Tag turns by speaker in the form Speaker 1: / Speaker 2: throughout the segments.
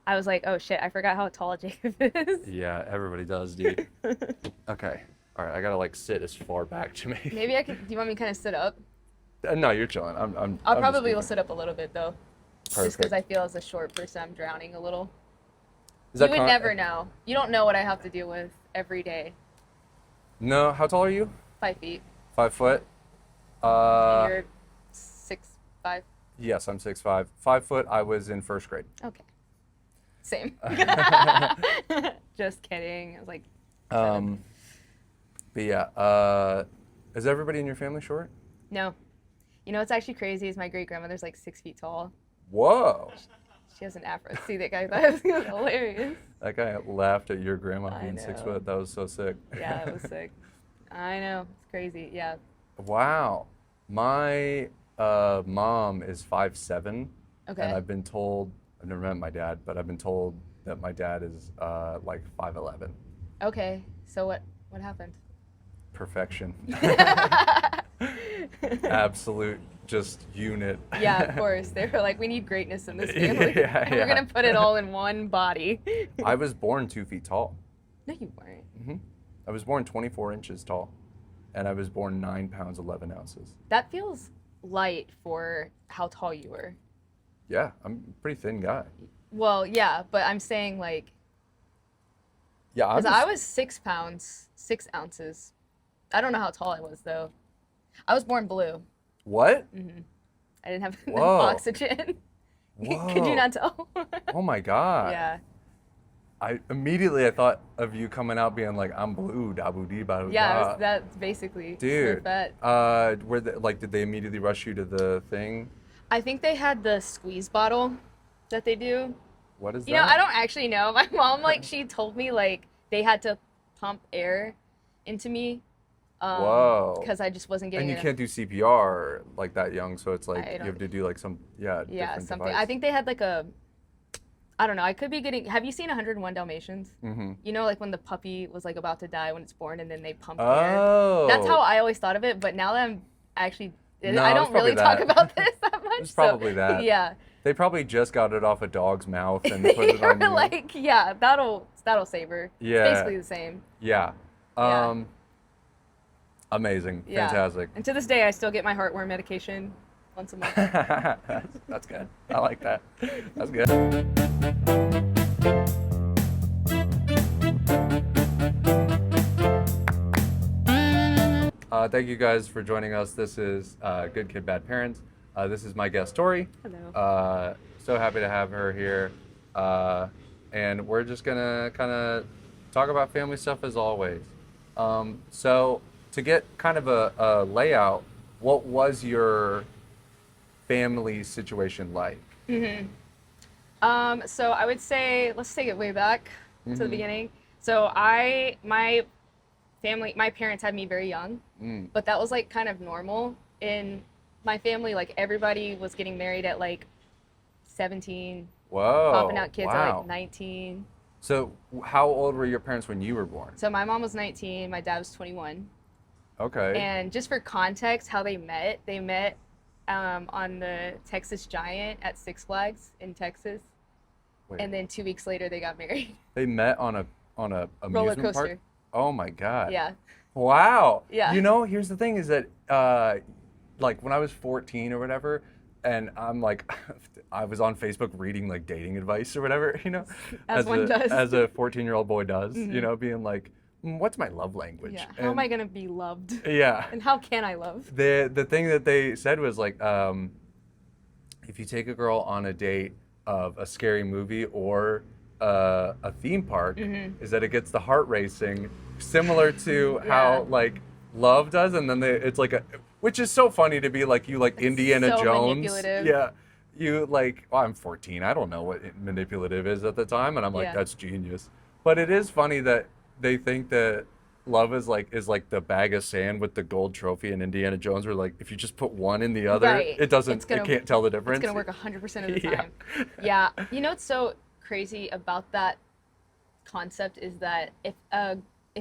Speaker 1: I was like, oh shit, I forgot how tall Jacob is.
Speaker 2: Yeah, everybody does, dude. Okay. All right, I gotta like sit as far back to me.
Speaker 1: Maybe I could. Do you want me to kind of sit up?
Speaker 2: No, you're chilling.
Speaker 1: I'll
Speaker 2: I'm just
Speaker 1: probably will
Speaker 2: goofing.
Speaker 1: sit up a little bit though, just because I
Speaker 2: Perfect.
Speaker 1: feel as a short person I'm drowning a little.
Speaker 2: Is
Speaker 1: You
Speaker 2: that
Speaker 1: would never know. You don't know what I have to deal with every day.
Speaker 2: No, how tall are you?
Speaker 1: 5 feet,
Speaker 2: 5 foot?
Speaker 1: and
Speaker 2: Uh,
Speaker 1: you're 6'5".
Speaker 2: yes, I'm 6'5". 5 foot, I was in first grade.
Speaker 1: Okay, same. Just kidding. I was like 7.
Speaker 2: Um, but yeah, is everybody in your family short?
Speaker 1: No, you know what's actually crazy is my great grandmother's like 6 feet tall.
Speaker 2: Whoa.
Speaker 1: She has an afro. See that guy? That was hilarious.
Speaker 2: That guy laughed at your grandma
Speaker 1: I
Speaker 2: being 6
Speaker 1: know.
Speaker 2: foot. That was so sick.
Speaker 1: Yeah, it was sick. I know. It's crazy. Yeah.
Speaker 2: Wow. My mom is 5'7",
Speaker 1: Okay.
Speaker 2: and I've been told, I've never met my dad, but I've been told that my dad is like 5'11".
Speaker 1: Okay. So what happened?
Speaker 2: Perfection. Absolute just unit.
Speaker 1: Yeah, of course. They were like, we need greatness in this family.
Speaker 2: Yeah,
Speaker 1: And we're
Speaker 2: yeah.
Speaker 1: gonna put it all in one body.
Speaker 2: I was born 2 feet tall.
Speaker 1: No, you weren't.
Speaker 2: I was born 24 inches tall, and I was born 9 pounds 11 ounces.
Speaker 1: That feels light for how tall you were.
Speaker 2: Yeah, I'm a pretty thin guy.
Speaker 1: Well, yeah, but I'm saying like,
Speaker 2: Yeah,
Speaker 1: because I was 6 pounds, 6 ounces. I don't know how tall I was though. I was born blue.
Speaker 2: What?
Speaker 1: I didn't have enough
Speaker 2: Whoa.
Speaker 1: oxygen.
Speaker 2: Whoa.
Speaker 1: Could you not tell?
Speaker 2: Oh my God.
Speaker 1: Yeah.
Speaker 2: I thought of you coming out being like, I'm blue, dabu dee ba
Speaker 1: Yeah, that's basically
Speaker 2: Dude,
Speaker 1: that.
Speaker 2: did they immediately rush you to the thing?
Speaker 1: I think they had the squeeze bottle that they do.
Speaker 2: What is
Speaker 1: You know,
Speaker 2: that?
Speaker 1: I don't actually know. My mom, like, she told me, like, they had to pump air into me.
Speaker 2: Whoa.
Speaker 1: Because I just wasn't
Speaker 2: And
Speaker 1: getting
Speaker 2: you
Speaker 1: enough.
Speaker 2: can't do CPR like that young, so it's like
Speaker 1: I
Speaker 2: you
Speaker 1: don't-
Speaker 2: have to do like some,
Speaker 1: Yeah,
Speaker 2: different
Speaker 1: something.
Speaker 2: device.
Speaker 1: I think they had, like, I don't know. I could be getting. Have you seen 101 Dalmatians?
Speaker 2: Mm-hmm.
Speaker 1: You know, like when the puppy was like about to die when it's born, and then they pump air.
Speaker 2: Oh.
Speaker 1: That's how I always thought of it. But now that I'm actually,
Speaker 2: No,
Speaker 1: I
Speaker 2: it's
Speaker 1: don't really
Speaker 2: probably
Speaker 1: talk
Speaker 2: that.
Speaker 1: about this that much.
Speaker 2: It's probably that.
Speaker 1: Yeah.
Speaker 2: They probably just got it off a dog's mouth and put it
Speaker 1: You're
Speaker 2: on you.
Speaker 1: like, yeah, that'll save her.
Speaker 2: Yeah.
Speaker 1: It's basically the same.
Speaker 2: Yeah.
Speaker 1: Yeah.
Speaker 2: Amazing.
Speaker 1: Yeah.
Speaker 2: Fantastic.
Speaker 1: And to this day, I still get my heartworm medication once a month.
Speaker 2: That's good. I like that. That's good. Thank you guys for joining us. This is Good Kid, Bad Parents. This is my guest, Tori.
Speaker 1: Hello.
Speaker 2: So happy to have her here. And we're just going to kind of talk about family stuff as always. So to get kind of a layout, what was your family situation like?
Speaker 1: So I would say, let's take it way back to the beginning. So my parents had me very young, but that was like kind of normal in my family. Like everybody was getting married at like 17,
Speaker 2: Whoa.
Speaker 1: popping out kids at
Speaker 2: Wow.
Speaker 1: like 19.
Speaker 2: So how old were your parents when you were born?
Speaker 1: So my mom was 19, my dad was 21.
Speaker 2: Okay.
Speaker 1: And just for context, how they met on the Texas Giant at Six Flags in Texas.
Speaker 2: Wait,
Speaker 1: And then 2 weeks later, they got married.
Speaker 2: they met on a
Speaker 1: Roller
Speaker 2: amusement
Speaker 1: coaster.
Speaker 2: park? Oh my God.
Speaker 1: Yeah.
Speaker 2: Wow.
Speaker 1: Yeah.
Speaker 2: You know, here's the thing is that like when I was 14 or whatever, and I'm like, I was on Facebook reading like dating advice or whatever, you know,
Speaker 1: As one does.
Speaker 2: as a 14-year-old boy does, you know, being like, what's my love language?
Speaker 1: Yeah. How am I going to be loved?
Speaker 2: Yeah.
Speaker 1: And how can I love?
Speaker 2: The thing that they said was like, if you take a girl on a date of a scary movie or a theme park, is that it gets the heart racing, similar to how like love does, and then it's like which is so funny to be like you like Indiana
Speaker 1: so
Speaker 2: Jones.
Speaker 1: manipulative.
Speaker 2: Yeah. You like, well, I'm 14. I don't know what manipulative is at the time, and I'm like,
Speaker 1: Yeah.
Speaker 2: that's genius. But it is funny that they think that love is like the bag of sand with the gold trophy in Indiana Jones, where like if you just put one in the other,
Speaker 1: Right.
Speaker 2: it doesn't,
Speaker 1: It's gonna-
Speaker 2: it can't tell the difference.
Speaker 1: It's going to work 100% of the
Speaker 2: Yeah.
Speaker 1: time. Yeah. You know what's so crazy about that concept is that if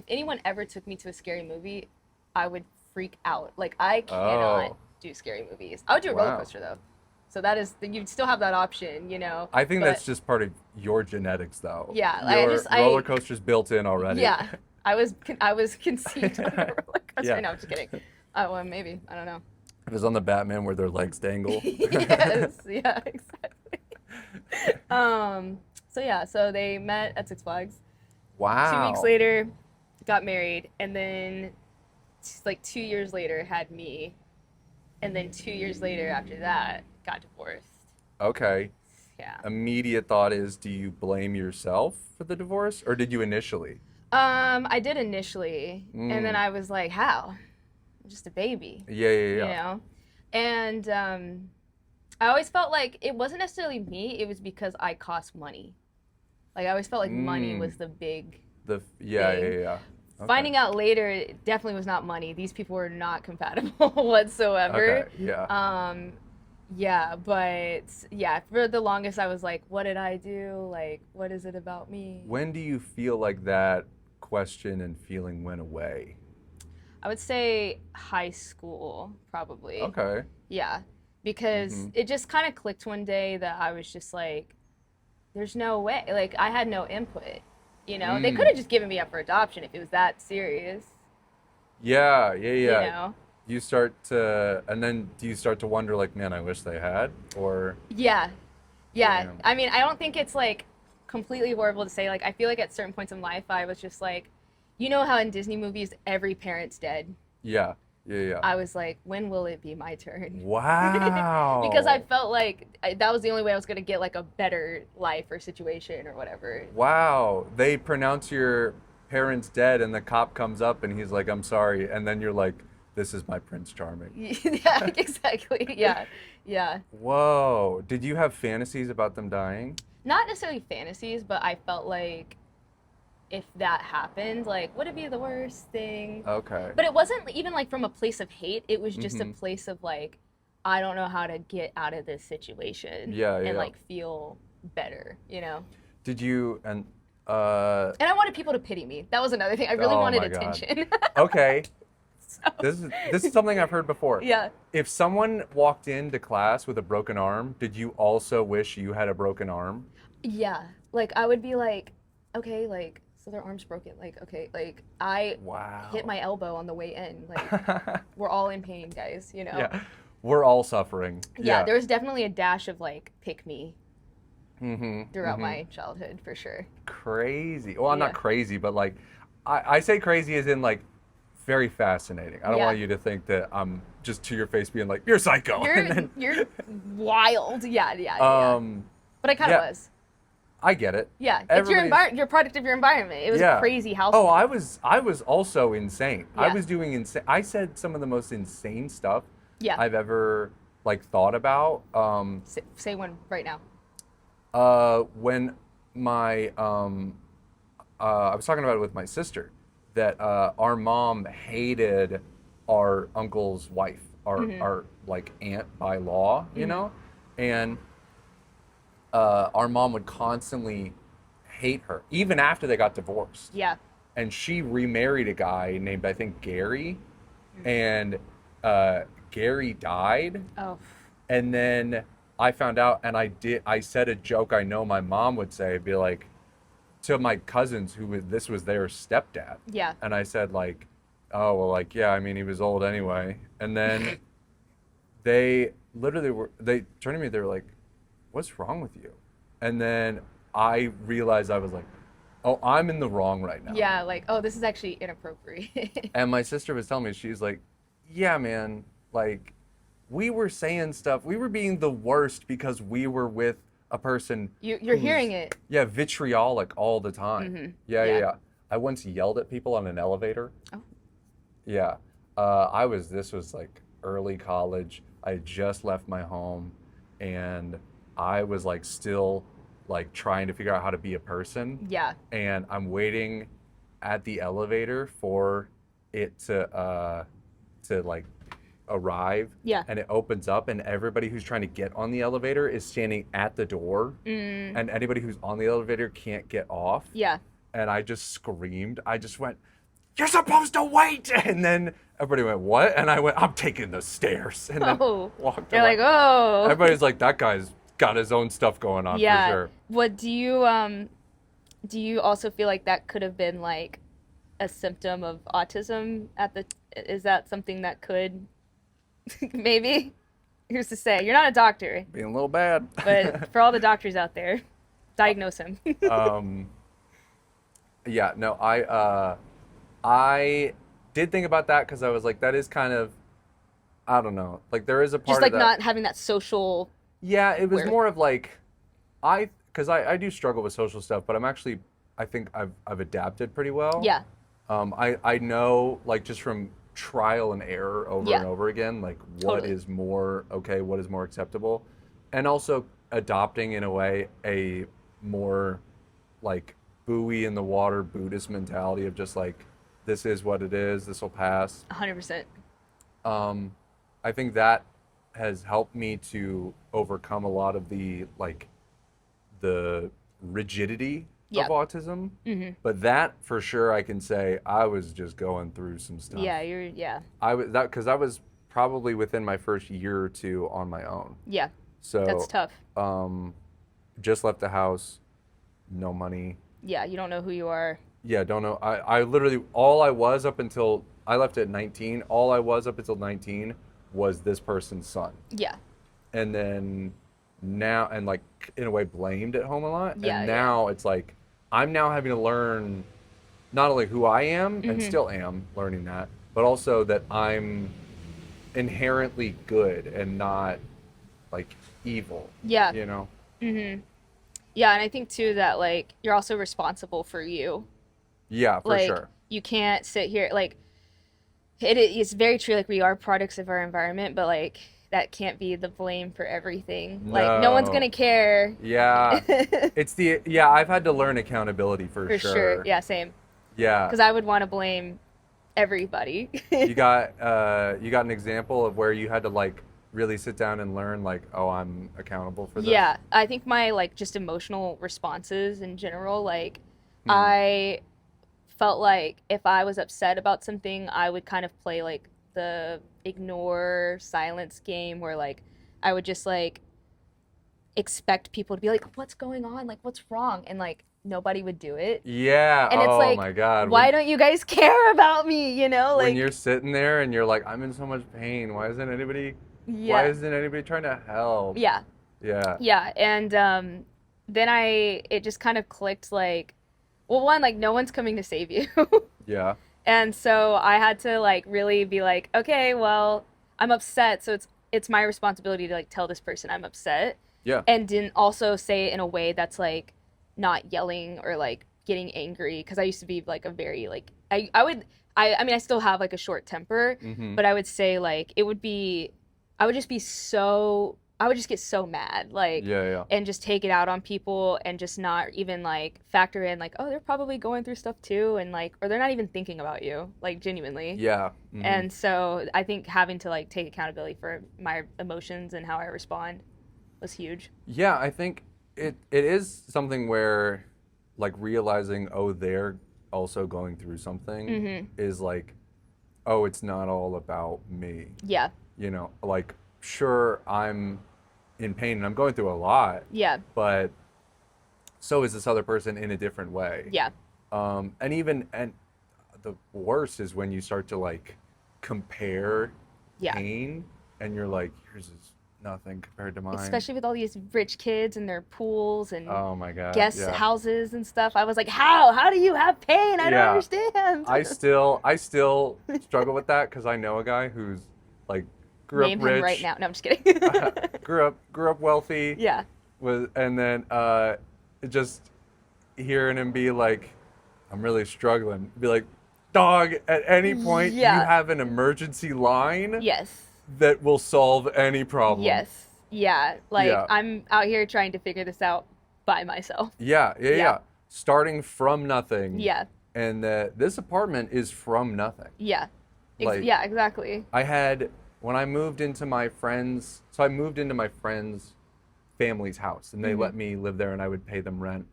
Speaker 1: anyone ever took me to a scary movie, I would freak out. Like I cannot
Speaker 2: Oh.
Speaker 1: do scary movies. I would do a roller
Speaker 2: Wow.
Speaker 1: coaster though. So that is, you'd still have that option, you know.
Speaker 2: I think
Speaker 1: but,
Speaker 2: that's just part of your genetics, though.
Speaker 1: Yeah,
Speaker 2: Your roller coaster's built in already.
Speaker 1: Yeah, I was conceived on a roller coaster.
Speaker 2: Yeah.
Speaker 1: No, I'm just kidding. Well, maybe, I don't know.
Speaker 2: It was on the Batman where their legs dangle.
Speaker 1: Yes, yeah, exactly. So yeah, so they met at Six Flags.
Speaker 2: Wow.
Speaker 1: 2 weeks later, got married, and then like 2 years later had me, and then 2 years later after that got divorced.
Speaker 2: Okay.
Speaker 1: Yeah.
Speaker 2: Immediate thought is, do you blame yourself for the divorce, or did you initially?
Speaker 1: I did initially, and then I was like, how? I'm just a baby.
Speaker 2: Yeah.
Speaker 1: You know? And I always felt like it wasn't necessarily me, it was because I cost money. Like I always felt like money was the big thing.
Speaker 2: Yeah. Okay.
Speaker 1: Finding out later, it definitely was not money. These people were not compatible whatsoever.
Speaker 2: Okay. Yeah.
Speaker 1: Yeah, but yeah, for the longest I was like, what did I do? Like, what is it about me?
Speaker 2: When do you feel like that question and feeling went away?
Speaker 1: I would say high school, probably.
Speaker 2: Okay.
Speaker 1: Yeah, because it just kind of clicked one day that I was just like, there's no way. Like, I had no input, you know? They could have just given me up for adoption if it was that serious.
Speaker 2: Yeah.
Speaker 1: You know?
Speaker 2: You start to, and then do you start to wonder, like, man, I wish they had, or?
Speaker 1: Yeah.
Speaker 2: Damn.
Speaker 1: I mean, I don't think it's like completely horrible to say. Like, I feel like at certain points in life, I was just like, you know how in Disney movies every parent's dead.
Speaker 2: Yeah.
Speaker 1: I was like, when will it be my turn?
Speaker 2: Wow.
Speaker 1: Because I felt like that was the only way I was gonna get like a better life or situation or whatever.
Speaker 2: Wow. They pronounce your parents dead, and the cop comes up, and he's like, I'm sorry, and then you're like, this is my Prince Charming.
Speaker 1: Yeah, exactly. Yeah.
Speaker 2: Whoa. Did you have fantasies about them dying?
Speaker 1: Not necessarily fantasies, but I felt like if that happened, like, would it be the worst thing?
Speaker 2: Okay.
Speaker 1: But it wasn't even like from a place of hate. It was just a place of like, I don't know how to get out of this situation. And like feel better, you know?
Speaker 2: Did you,
Speaker 1: and I wanted people to pity me. That was another thing. I really wanted attention.
Speaker 2: Okay. This is something I've heard before.
Speaker 1: Yeah.
Speaker 2: If someone walked into class with a broken arm, did you also wish you had a broken arm?
Speaker 1: Yeah. Like I would be like, okay, like, so their arm's broken. Like, okay, like I hit my elbow on the way in. Like we're all in pain, guys, you know?
Speaker 2: Yeah. We're all suffering.
Speaker 1: Yeah, there was definitely a dash of like pick me throughout my childhood for sure.
Speaker 2: Crazy. Well, I'm not crazy, but like I say crazy as in like very fascinating. I don't want you to think that I'm just to your face being like, you're psycho.
Speaker 1: You're wild. Yeah. But I kind of was.
Speaker 2: I get it.
Speaker 1: Yeah, it's your product of your environment. It was a crazy house.
Speaker 2: Oh, I was also insane. I was doing insane. I said some of the most insane stuff I've ever like thought about.
Speaker 1: Say one right now.
Speaker 2: When my I was talking about it with my sister, that our mom hated our uncle's wife, our like aunt by law, you know, and our mom would constantly hate her even after they got divorced.
Speaker 1: Yeah.
Speaker 2: And she remarried a guy named, I think, Gary, and Gary died.
Speaker 1: Oh.
Speaker 2: And then I found out, and I said a joke I know my mom would say, be like, to my cousins this was their stepdad.
Speaker 1: Yeah.
Speaker 2: And I said like, oh, well, like, yeah, I mean, he was old anyway. And then they turned to me, they were like, what's wrong with you? And then I realized I was like, oh, I'm in the wrong right now.
Speaker 1: Yeah, like, oh, this is actually inappropriate.
Speaker 2: And my sister was telling me, she's like, yeah, man, like, we were saying stuff, we were being the worst because we were with a person
Speaker 1: you're hearing it.
Speaker 2: Yeah, vitriolic all the time. Yeah. I once yelled at people on an elevator.
Speaker 1: Oh.
Speaker 2: Yeah. This was like early college. I had just left my home, and I was like still like trying to figure out how to be a person.
Speaker 1: Yeah.
Speaker 2: And I'm waiting at the elevator for it to like arrive.
Speaker 1: Yeah.
Speaker 2: And it opens up, and everybody who's trying to get on the elevator is standing at the door. And anybody who's on the elevator can't get off.
Speaker 1: Yeah.
Speaker 2: And I just screamed. I just went, "You're supposed to wait." And then everybody went, "What?" And I went, "I'm taking the stairs." And then walked
Speaker 1: They're
Speaker 2: away.
Speaker 1: like, oh.
Speaker 2: Everybody's like, "That guy's got his own stuff going on for sure."
Speaker 1: What do you also feel like that could have been like a symptom of autism is that something that could maybe? Who's to say? You're not a doctor.
Speaker 2: Being a little bad.
Speaker 1: But for all the doctors out there, diagnose him.
Speaker 2: Yeah, no, I did think about that because I was like, that is kind of, I don't know, like there is a part
Speaker 1: Just like
Speaker 2: of that.
Speaker 1: not having that social.
Speaker 2: Yeah, it was
Speaker 1: Where?
Speaker 2: more of like, because I do struggle with social stuff, but I think I've adapted pretty well.
Speaker 1: Yeah.
Speaker 2: I know, like, just from trial and error over and over again, like what is more okay, what is more acceptable, and also adopting in a way a more like buoy in the water Buddhist mentality of just like, this is what it is, this will pass.
Speaker 1: 100%.
Speaker 2: I think that has helped me to overcome a lot of the rigidity of autism. Mm-hmm. But that for sure I can say I was just going through some stuff.
Speaker 1: Yeah.
Speaker 2: Because I was probably within my first year or two on my own.
Speaker 1: Yeah.
Speaker 2: So
Speaker 1: that's tough.
Speaker 2: Just left the house, no money.
Speaker 1: Yeah, you don't know who you are.
Speaker 2: Yeah, don't know. I literally, all I was up until, I left at 19, all I was up until 19 was this person's son.
Speaker 1: Yeah.
Speaker 2: And then now, and like in a way blamed at home a lot.
Speaker 1: Yeah,
Speaker 2: and now it's like, I'm now having to learn not only who I am, and still am learning that, but also that I'm inherently good and not like evil.
Speaker 1: Yeah.
Speaker 2: You know?
Speaker 1: Mm-hmm. Yeah, and I think too that like you're also responsible for you.
Speaker 2: Yeah, for sure.
Speaker 1: You can't sit here like it's very true. Like we are products of our environment, but like that can't be the blame for everything.
Speaker 2: No.
Speaker 1: Like no one's gonna care.
Speaker 2: Yeah, I've had to learn accountability for
Speaker 1: sure. Yeah, same.
Speaker 2: Yeah.
Speaker 1: Because I would want to blame everybody.
Speaker 2: You got an example of where you had to like really sit down and learn like, oh, I'm accountable for this?
Speaker 1: Yeah, I think my like just emotional responses in general, like I felt like if I was upset about something, I would kind of play like the ignore silence game where like I would just like expect people to be like, what's going on? Like, what's wrong? And like nobody would do it.
Speaker 2: Yeah.
Speaker 1: And it's
Speaker 2: oh
Speaker 1: like,
Speaker 2: my God.
Speaker 1: Why don't you guys care about me? You know, like
Speaker 2: when you're sitting there and you're like, I'm in so much pain. Why isn't anybody trying to help?
Speaker 1: Yeah.
Speaker 2: Yeah.
Speaker 1: Yeah. And then it just kind of clicked like, well, one, like no one's coming to save you.
Speaker 2: Yeah.
Speaker 1: And so I had to like really be like, okay, well, I'm upset, so it's my responsibility to like tell this person I'm upset.
Speaker 2: Yeah.
Speaker 1: And didn't also say it in a way that's like not yelling or like getting angry, because I used to be like a very like I mean I still have like a short temper, but I would say like I would just get so mad, like, and just take it out on people and just not even like factor in like, oh, they're probably going through stuff too, and like, or they're not even thinking about you, like genuinely.
Speaker 2: Yeah. Mm-hmm.
Speaker 1: And so I think having to like take accountability for my emotions and how I respond was huge.
Speaker 2: Yeah, I think it is something where like realizing, oh, they're also going through something is like, oh, it's not all about me.
Speaker 1: Yeah.
Speaker 2: You know, like, sure, I'm in pain and I'm going through a lot.
Speaker 1: Yeah.
Speaker 2: But so is this other person in a different way.
Speaker 1: Yeah.
Speaker 2: And the worst is when you start to like compare pain and you're like, yours is nothing compared to mine.
Speaker 1: Especially with all these rich kids and their pools and
Speaker 2: oh my God,
Speaker 1: guest houses and stuff. I was like, how do you have pain? I don't understand.
Speaker 2: I still struggle with that because I know a guy who's like grew
Speaker 1: Name
Speaker 2: up rich.
Speaker 1: him right now. No, I'm just kidding.
Speaker 2: grew up wealthy.
Speaker 1: Yeah.
Speaker 2: And then just hearing him be like, I'm really struggling. Be like, dog, at any point you have an emergency line.
Speaker 1: Yes.
Speaker 2: That will solve any problem.
Speaker 1: Yes. Yeah. Like I'm out here trying to figure this out by myself.
Speaker 2: Yeah. Starting from nothing.
Speaker 1: Yeah.
Speaker 2: And this apartment is from nothing.
Speaker 1: Yeah.
Speaker 2: Like,
Speaker 1: yeah, exactly.
Speaker 2: When I moved into my friend's family's house, and they let me live there and I would pay them rent.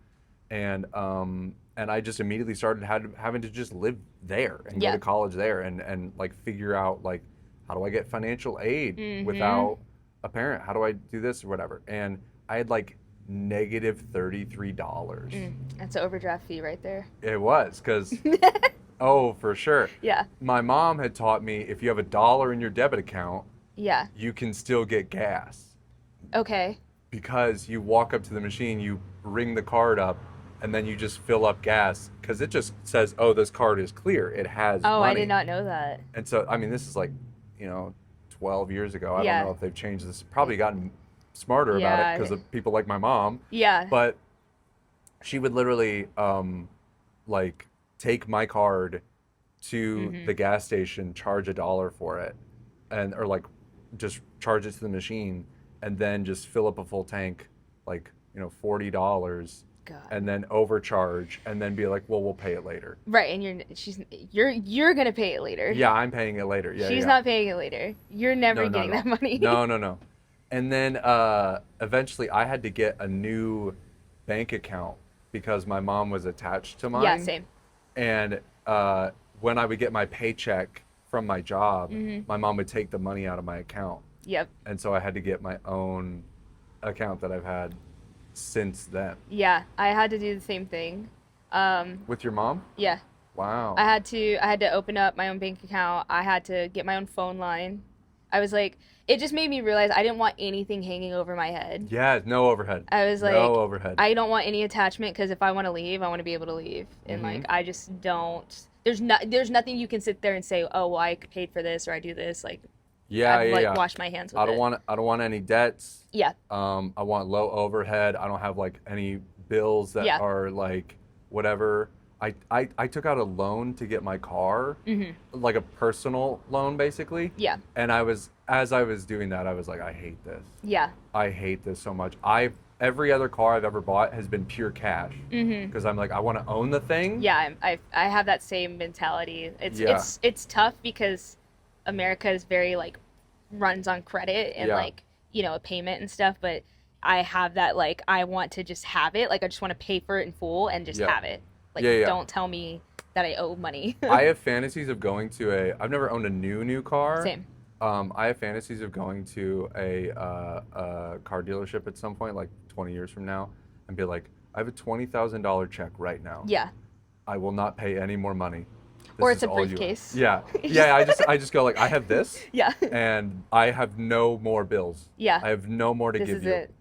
Speaker 2: and I just immediately started having to just live there and go
Speaker 1: Yeah.
Speaker 2: to college there and like figure out like how do I get financial aid
Speaker 1: Mm-hmm.
Speaker 2: without a parent? How do I do this or whatever? And I had like negative $33.
Speaker 1: That's an overdraft fee right there.
Speaker 2: It was because oh, for sure.
Speaker 1: Yeah.
Speaker 2: My mom had taught me if you have $1 in your debit account,
Speaker 1: Yeah.
Speaker 2: you can still get gas.
Speaker 1: Okay.
Speaker 2: Because you walk up to the machine, you ring the card up, and then you just fill up gas. Because it just says, oh, this card is clear. It has
Speaker 1: Oh,
Speaker 2: money.
Speaker 1: I did not know that.
Speaker 2: And so, I mean, this is like, 12 years ago. I
Speaker 1: Yeah.
Speaker 2: don't know if they've changed this. Probably gotten smarter about it because of people like my mom.
Speaker 1: Yeah.
Speaker 2: But she would literally, like, take my card to the gas station, charge $1 for it, or like just charge it to the machine, and then just fill up a full tank, like $40,
Speaker 1: God.
Speaker 2: and then overcharge, and then be like, well, we'll pay it later.
Speaker 1: Right, and you're gonna pay it later.
Speaker 2: Yeah, I'm paying it later. Yeah,
Speaker 1: She's
Speaker 2: yeah.
Speaker 1: not paying it later. You're never
Speaker 2: No,
Speaker 1: getting that money.
Speaker 2: No. And then eventually I had to get a new bank account because my mom was attached to mine.
Speaker 1: Yeah, same.
Speaker 2: And when I would get my paycheck from my job, my mom would take the money out of my account.
Speaker 1: Yep.
Speaker 2: And so I had to get my own account that I've had since then.
Speaker 1: Yeah, I had to do the same thing.
Speaker 2: With your mom?
Speaker 1: Yeah.
Speaker 2: Wow.
Speaker 1: I had to open up my own bank account. I had to get my own phone line. I was like, it just made me realize I didn't want anything hanging over my head.
Speaker 2: Yeah, no overhead.
Speaker 1: I was like,
Speaker 2: no overhead.
Speaker 1: I don't want any attachment because if I want to leave, I want to be able to leave. And like, I just don't. There's nothing you can sit there and say, oh, well, I paid for this or I do this. Like, I've washed my hands with
Speaker 2: I
Speaker 1: it.
Speaker 2: don't want any debts.
Speaker 1: Yeah.
Speaker 2: I want low overhead. I don't have like any bills that are like whatever. I took out a loan to get my car, like a personal loan basically.
Speaker 1: Yeah.
Speaker 2: And as I was doing that, I was like, I hate this.
Speaker 1: Yeah.
Speaker 2: I hate this so much. Every other car I've ever bought has been pure cash because I'm like, I want to own the thing.
Speaker 1: Yeah, I have that same mentality. It's tough because America is very like runs on credit and like a payment and stuff, but I have that like I want to just have it. Like I just want to pay for it in full and just have it. Like don't tell me that I owe money.
Speaker 2: I have fantasies of going to I've never owned a new car.
Speaker 1: Same.
Speaker 2: I have fantasies of going to a car dealership at some point, like 20 years from now, and be like, I have a $20,000 check right now.
Speaker 1: Yeah.
Speaker 2: I will not pay any more money.
Speaker 1: Or it's a briefcase.
Speaker 2: Yeah. I just go like, I have this.
Speaker 1: Yeah.
Speaker 2: And I have no more bills.
Speaker 1: Yeah.
Speaker 2: I have no more to give you.
Speaker 1: This is it.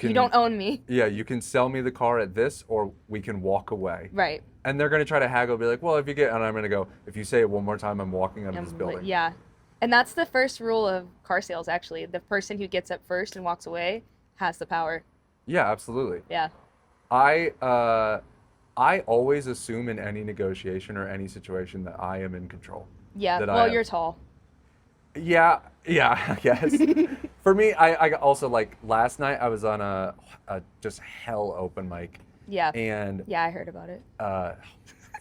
Speaker 1: You don't own me.
Speaker 2: Yeah, you can sell me the car at this, or we can walk away.
Speaker 1: Right.
Speaker 2: And they're gonna try to haggle, be like, well, if you get, and I'm gonna go, if you say it one more time, I'm walking out of this building.
Speaker 1: Yeah. And that's the first rule of car sales, actually. The person who gets up first and walks away has the power.
Speaker 2: Yeah, absolutely.
Speaker 1: Yeah.
Speaker 2: I always assume in any negotiation or any situation that I am in control.
Speaker 1: Yeah. Well, you're tall.
Speaker 2: Yeah, I guess. For me, I also like last night I was on a just hell open mic.
Speaker 1: Yeah.
Speaker 2: And
Speaker 1: yeah, I heard about it.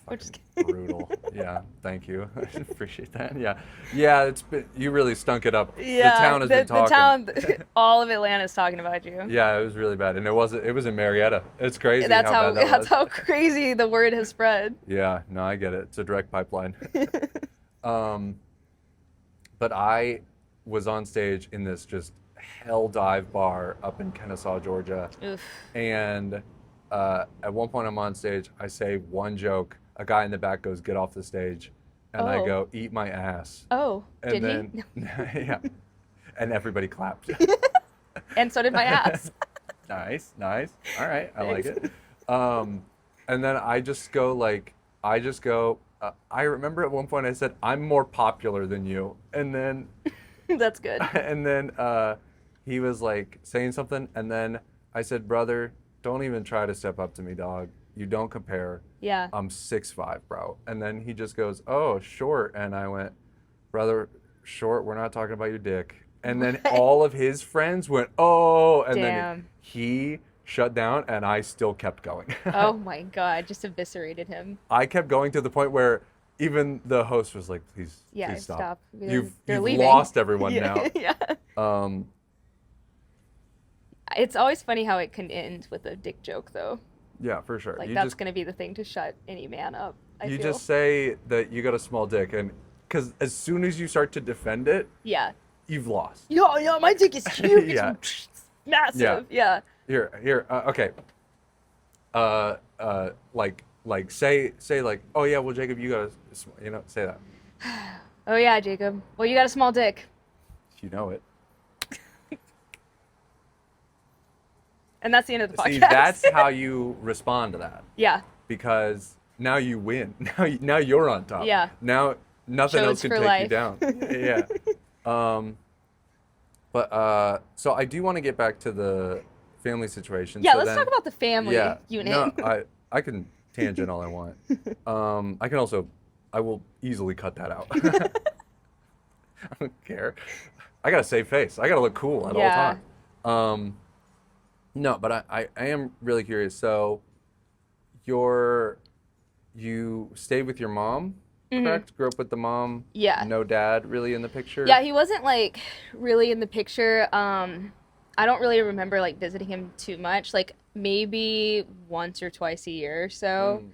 Speaker 2: I'm just kidding. Brutal. Yeah, thank you. I appreciate that. Yeah, you really stunk it up.
Speaker 1: Yeah,
Speaker 2: the town has been talking.
Speaker 1: The town, all of Atlanta's talking about you.
Speaker 2: Yeah, it was really bad, and it was in Marietta. It's crazy.
Speaker 1: That's
Speaker 2: how bad that was.
Speaker 1: how crazy the word has spread.
Speaker 2: Yeah, no, I get it. It's a direct pipeline. But I was on stage in this just hell dive bar up in Kennesaw, Georgia.
Speaker 1: Oof.
Speaker 2: And at one point I'm on stage, I say one joke, a guy in the back goes, get off the stage. And I go, eat my ass.
Speaker 1: Oh,
Speaker 2: and
Speaker 1: did
Speaker 2: then, he? Yeah. And everybody clapped.
Speaker 1: And so did my ass.
Speaker 2: Nice. All right, I like it. And then I remember at one point I said, I'm more popular than you. And then
Speaker 1: that's good.
Speaker 2: And then he was like saying something, and then I said, brother, don't even try to step up to me, dog. You don't compare.
Speaker 1: Yeah.
Speaker 2: I'm 6'5", bro. And then he just goes, oh, short. And I went, brother, short, we're not talking about your dick. And then all of his friends went, oh, and then he shut down, and I still kept going.
Speaker 1: Oh my God, just eviscerated him.
Speaker 2: I kept going to the point where even the host was like, please stop. You've lost everyone now.
Speaker 1: Yeah. It's always funny how it can end with a dick joke, though.
Speaker 2: Yeah, for sure.
Speaker 1: Like
Speaker 2: You
Speaker 1: that's
Speaker 2: just
Speaker 1: gonna be the thing to shut any man up. I
Speaker 2: you
Speaker 1: feel.
Speaker 2: just say that you got a small dick, and because as soon as you start to defend it,
Speaker 1: Yeah.
Speaker 2: you've lost.
Speaker 1: Yeah, my dick is huge.
Speaker 2: Yeah.
Speaker 1: It's massive. Yeah.
Speaker 2: Here. Okay. Like say like, oh yeah, well Jacob, you got a, say that.
Speaker 1: Oh yeah, Jacob. Well, you got a small dick.
Speaker 2: You know it.
Speaker 1: And that's the end of the podcast.
Speaker 2: See, that's how you respond to that.
Speaker 1: Yeah.
Speaker 2: Because now you win. Now you're on top.
Speaker 1: Yeah.
Speaker 2: Now nothing else
Speaker 1: Shows
Speaker 2: can
Speaker 1: for
Speaker 2: take
Speaker 1: life.
Speaker 2: you down. Yeah. So I do want to get back to the family situation.
Speaker 1: Yeah,
Speaker 2: So
Speaker 1: let's
Speaker 2: then,
Speaker 1: talk about the family unit.
Speaker 2: No, I can tangent all I want. I will easily cut that out. I don't care. I gotta save face. I gotta look cool at all times. No, but I am really curious. So, you stayed with your mom, correct? Grew up with the mom.
Speaker 1: Yeah.
Speaker 2: No dad really in the picture.
Speaker 1: Yeah, he wasn't like really in the picture. I don't really remember like visiting him too much, like maybe once or twice a year or so.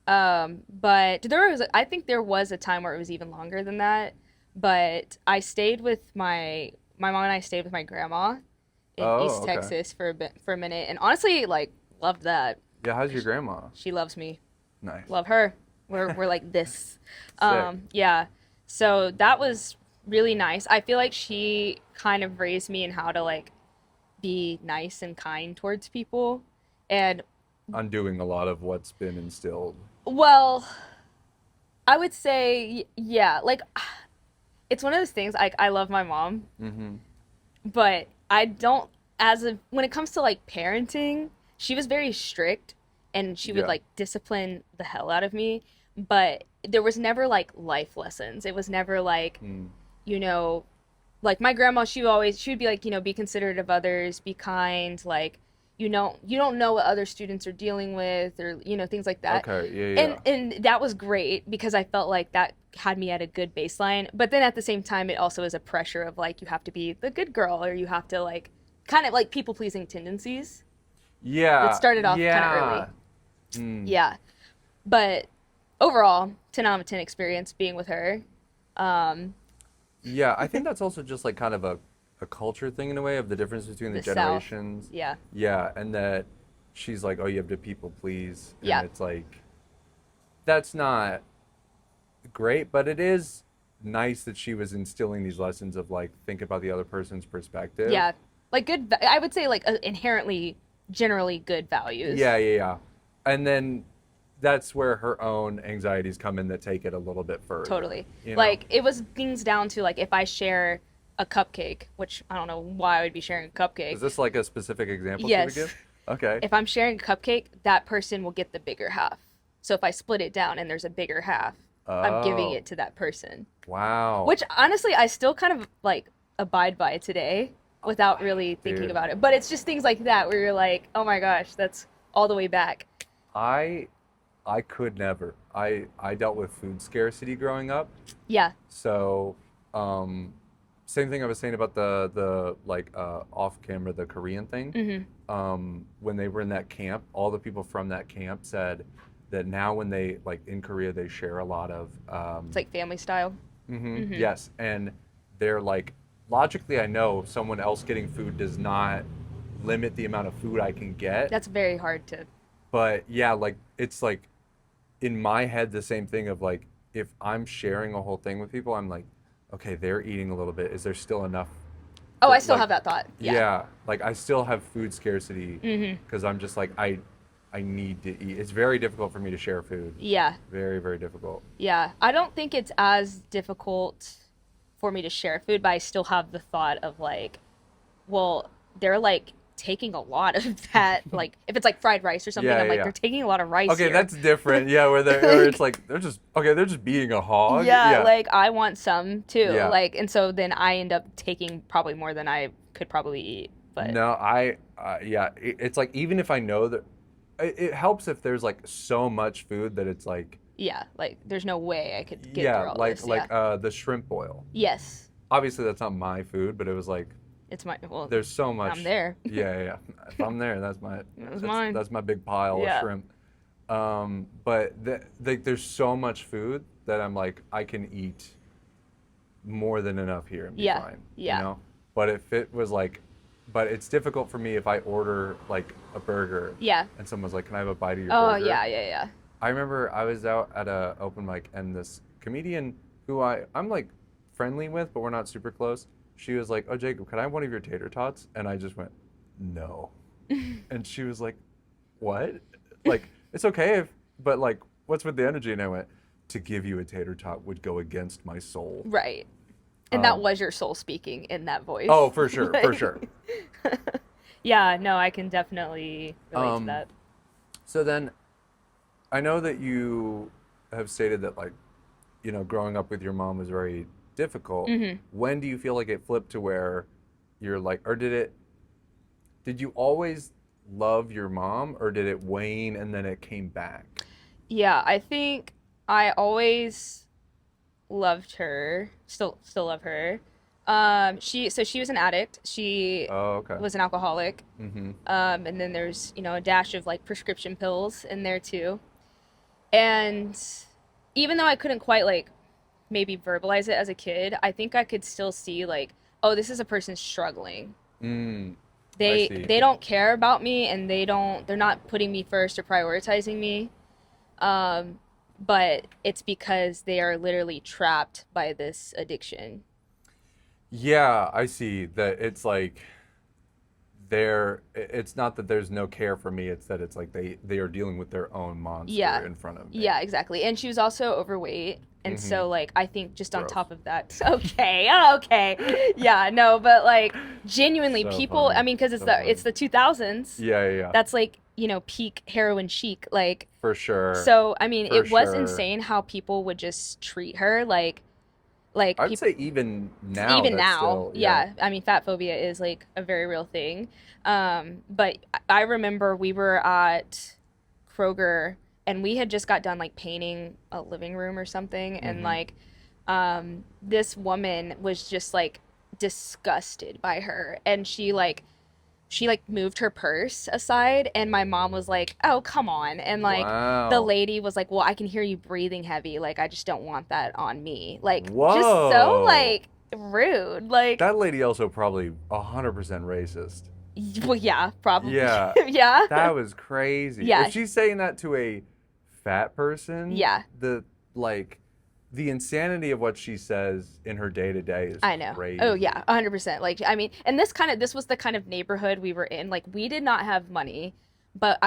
Speaker 1: But I think there was a time where it was even longer than that. But I stayed with my mom and I stayed with my grandma in East Texas for a minute, and honestly, like loved that.
Speaker 2: Yeah, how's your grandma?
Speaker 1: She loves me.
Speaker 2: Nice.
Speaker 1: Love her. We're like this.
Speaker 2: Sick.
Speaker 1: Yeah. So that was really nice. I feel like she kind of raised me in how to like be nice and kind towards people. And
Speaker 2: Undoing a lot of what's been instilled.
Speaker 1: well, I would say yeah, like it's one of those things like I love my mom. But I don't when it comes to like parenting, she was very strict and she would like discipline the hell out of me, but there was never like life lessons. It was never like you know, like my grandma, she would be like, you know, be considerate of others, be kind, like you don't know what other students are dealing with, or you know, things like that.
Speaker 2: Okay, yeah.
Speaker 1: And that was great because I felt like that had me at a good baseline. But then at the same time, it also is a pressure of like you have to be the good girl, or you have to like kind of like people pleasing tendencies.
Speaker 2: Yeah.
Speaker 1: It started off kind of early. Yeah, but overall, 10 out of 10 experience being with her.
Speaker 2: Yeah, I think that's also just like kind of a culture thing in a way of the difference between the generations.
Speaker 1: South. Yeah.
Speaker 2: Yeah, and that she's like, oh, you have to people please. And
Speaker 1: yeah.
Speaker 2: It's like, that's not great, but it is nice that she was instilling these lessons of like, think about the other person's perspective.
Speaker 1: Yeah. Like good, I would say like inherently, generally good values.
Speaker 2: Yeah. And then that's where her own anxieties come in that take it a little bit further.
Speaker 1: Totally.
Speaker 2: You know?
Speaker 1: Like it was things down to like if I share a cupcake, which I don't know why I would be sharing a cupcake.
Speaker 2: Is this like a specific example
Speaker 1: yes.
Speaker 2: she would give? Okay.
Speaker 1: If I'm sharing a cupcake, that person will get the bigger half. So if I split it down and there's a bigger half, I'm giving it to that person.
Speaker 2: Wow.
Speaker 1: Which honestly, I still kind of like abide by today without really thinking about it. But it's just things like that where you're like, oh my gosh, that's all the way back.
Speaker 2: I could never. I dealt with food scarcity growing up.
Speaker 1: Yeah.
Speaker 2: So, same thing I was saying about the like off camera, the Korean thing. When they were in that camp, all the people from that camp said that now when they like in Korea, they share a lot of.
Speaker 1: It's like family style.
Speaker 2: Yes, and they're like, logically, I know someone else getting food does not limit the amount of food I can get.
Speaker 1: That's very hard to.
Speaker 2: But yeah, like it's like in my head the same thing of like if I'm sharing a whole thing with people, I'm like, okay, they're eating a little bit. Is there still enough?
Speaker 1: Oh, I still have that thought.
Speaker 2: Yeah, like I still have food scarcity because I'm just like I need to eat. It's very difficult for me to share food.
Speaker 1: Yeah.
Speaker 2: Very, very difficult.
Speaker 1: Yeah, I don't think it's as difficult for me to share food, but I still have the thought of like, well, they're like taking a lot of that. Like if it's like fried rice or something, I'm like, they're taking a lot of rice.
Speaker 2: Okay,
Speaker 1: here.
Speaker 2: that's different. Yeah, where it's like they're just being a hog.
Speaker 1: Yeah, like I want some too.
Speaker 2: Yeah.
Speaker 1: Like, and so then I end up taking probably more than I could probably eat. But
Speaker 2: no, it's like even if I know that, it helps if there's like so much food that it's like.
Speaker 1: Yeah, like there's no way I could get through all this.
Speaker 2: Like the shrimp boil.
Speaker 1: Yes.
Speaker 2: Obviously, that's not my food, but it was like
Speaker 1: It's my, well,
Speaker 2: There's so much.
Speaker 1: I'm there.
Speaker 2: Yeah. If I'm there, that's
Speaker 1: mine.
Speaker 2: That's my big pile of shrimp. But there's so much food that I'm like, I can eat more than enough here and be fine.
Speaker 1: Yeah.
Speaker 2: You know? But if it was like, but it's difficult for me if I order like a burger.
Speaker 1: Yeah.
Speaker 2: And someone's like, can I have a bite of your
Speaker 1: Oh,
Speaker 2: burger?
Speaker 1: yeah.
Speaker 2: I remember I was out at a open mic and this comedian who I'm like friendly with, but we're not super close. She was like, oh, Jacob, can I have one of your tater tots? And I just went, no. And she was like, what? Like, it's okay but like, what's with the energy? And I went, to give you a tater tot would go against my soul.
Speaker 1: Right. And that was your soul speaking in that voice.
Speaker 2: Oh, for sure, for sure.
Speaker 1: Yeah, no, I can definitely relate to that.
Speaker 2: So then, I know that you have stated that, like, you know, growing up with your mom was very difficult.
Speaker 1: Mm-hmm.
Speaker 2: When do you feel like it flipped to where you're like, or did you always love your mom, or did it wane and then it came back?
Speaker 1: Yeah, I think I always loved her, still love her. She was an addict. She was an alcoholic.
Speaker 2: Mm-hmm.
Speaker 1: And then there's, you know, a dash of like prescription pills in there too. And even though I couldn't quite like maybe verbalize it as a kid, I think I could still see like, oh, this is a person struggling. They don't care about me, and they're not putting me first or prioritizing me. But it's because they are literally trapped by this addiction.
Speaker 2: Yeah, I see that. It's like it's not that there's no care for me, it's that it's like they are dealing with their own monster in front of me.
Speaker 1: Yeah, exactly. And she was also overweight, and so like I think just on top of that, okay. Yeah, no, but like genuinely
Speaker 2: So
Speaker 1: people,
Speaker 2: funny.
Speaker 1: I mean, because it's the 2000s.
Speaker 2: Yeah.
Speaker 1: That's like, you know, peak heroin chic, like
Speaker 2: For sure.
Speaker 1: So I mean, it was
Speaker 2: sure.
Speaker 1: insane how people would just treat her like
Speaker 2: I'd say even now. Still,
Speaker 1: yeah. I mean, fat phobia is like a very real thing. But I remember we were at Kroger and we had just got done like painting a living room or something, and like this woman was just like disgusted by her, and she moved her purse aside, and my mom was like, oh, come on. And like the lady was like, well, I can hear you breathing heavy, like I just don't want that on me, like just so like rude. Like
Speaker 2: that lady also probably 100% racist.
Speaker 1: Well, yeah, probably.
Speaker 2: Yeah.
Speaker 1: Yeah.
Speaker 2: That was crazy.
Speaker 1: Yeah.
Speaker 2: If she's saying that to a fat person, the insanity of what she says in her day-to-day is crazy.
Speaker 1: Oh yeah, 100%. Like, I mean, and this was the kind of neighborhood we were in. Like, we did not have money, but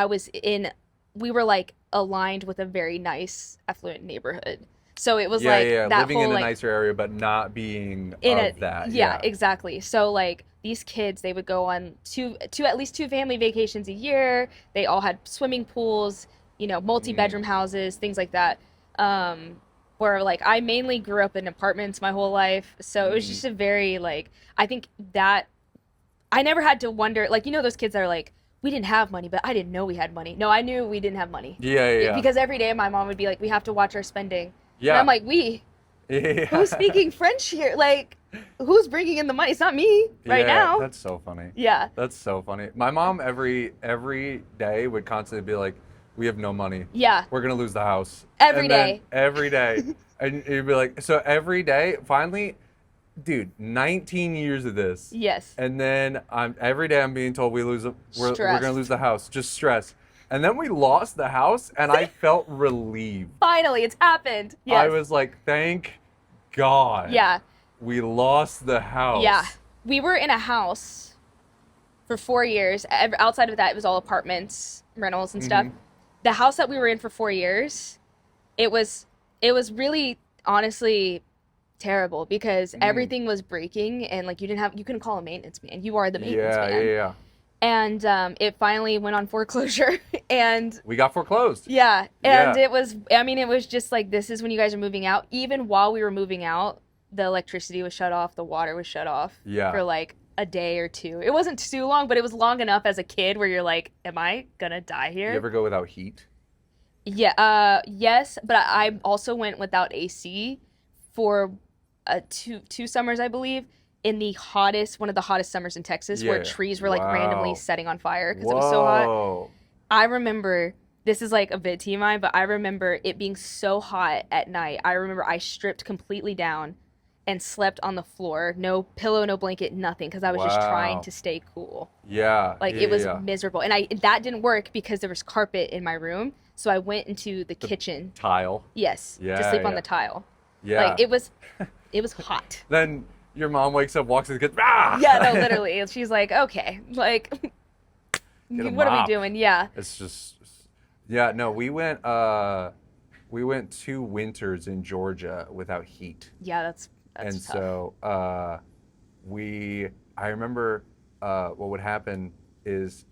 Speaker 1: we were like aligned with a very nice, affluent neighborhood. So it was that
Speaker 2: living
Speaker 1: whole,
Speaker 2: in a
Speaker 1: like,
Speaker 2: nicer area, but not being that.
Speaker 1: Yeah, exactly. So like these kids, they would go on at least two family vacations a year. They all had swimming pools, you know, multi-bedroom houses, things like that. Where like I mainly grew up in apartments my whole life, so it was just a very like, I think that I never had to wonder, like, you know, those kids that are like, we didn't have money, but I didn't know we had money. No, I knew we didn't have money.
Speaker 2: Yeah.
Speaker 1: Because every day my mom would be like, we have to watch our spending.
Speaker 2: Yeah.
Speaker 1: And I'm like, who's speaking French here? Like, who's bringing in the money? It's not me right now.
Speaker 2: That's so funny.
Speaker 1: Yeah.
Speaker 2: That's so funny. My mom every day would constantly be like, we have no money.
Speaker 1: Yeah.
Speaker 2: We're going to lose the house.
Speaker 1: Every day.
Speaker 2: Every day. And you'd be like, so every day, finally, dude, 19 years of this.
Speaker 1: Yes.
Speaker 2: And then every day I'm being told we're going to lose the house. Just stress. And then we lost the house, and I felt relieved.
Speaker 1: Finally, it's happened. Yes.
Speaker 2: I was like, thank God.
Speaker 1: Yeah.
Speaker 2: We lost the house.
Speaker 1: Yeah. We were in a house for 4 years. Outside of that, it was all apartments, rentals, and stuff. The house that we were in for 4 years, it was really, honestly, terrible because everything was breaking, and like you couldn't call a maintenance man. You are the maintenance man.
Speaker 2: Yeah.
Speaker 1: And it finally went on foreclosure, and
Speaker 2: we got foreclosed.
Speaker 1: Yeah, and it was just like, this is when you guys are moving out. Even while we were moving out, the electricity was shut off, the water was shut off for like a day or two. It wasn't too long, but it was long enough as a kid where you're like, am I gonna die here?
Speaker 2: You ever go without heat?
Speaker 1: Yeah, yes, but I also went without AC for two summers, I believe, in one of the hottest summers in Texas, where
Speaker 2: Yeah.
Speaker 1: trees were like randomly
Speaker 2: Wow.
Speaker 1: setting on fire because it was so hot.
Speaker 2: Whoa.
Speaker 1: I remember, this is like a bit TMI, but I remember it being so hot at night. I remember I stripped completely down and slept on the floor. No pillow, no blanket, nothing, because I was just trying
Speaker 2: Wow.
Speaker 1: to stay cool.
Speaker 2: Yeah.
Speaker 1: Like,
Speaker 2: yeah,
Speaker 1: it was
Speaker 2: yeah.
Speaker 1: miserable. And that didn't work because there was carpet in my room. So I went into the kitchen.
Speaker 2: Tile.
Speaker 1: Yes, to
Speaker 2: Yeah,
Speaker 1: sleep on
Speaker 2: yeah.
Speaker 1: the tile.
Speaker 2: Yeah.
Speaker 1: Like, it was hot.
Speaker 2: Then your mom wakes up, walks in the kitchen. Ah!
Speaker 1: Yeah, no, literally. And she's like, okay, like,
Speaker 2: Get a
Speaker 1: what are we
Speaker 2: mop.
Speaker 1: doing? Yeah.
Speaker 2: It's just, yeah. No, we went 2 winters in Georgia without heat.
Speaker 1: Yeah, that's
Speaker 2: And
Speaker 1: tough.
Speaker 2: so I remember what would happen is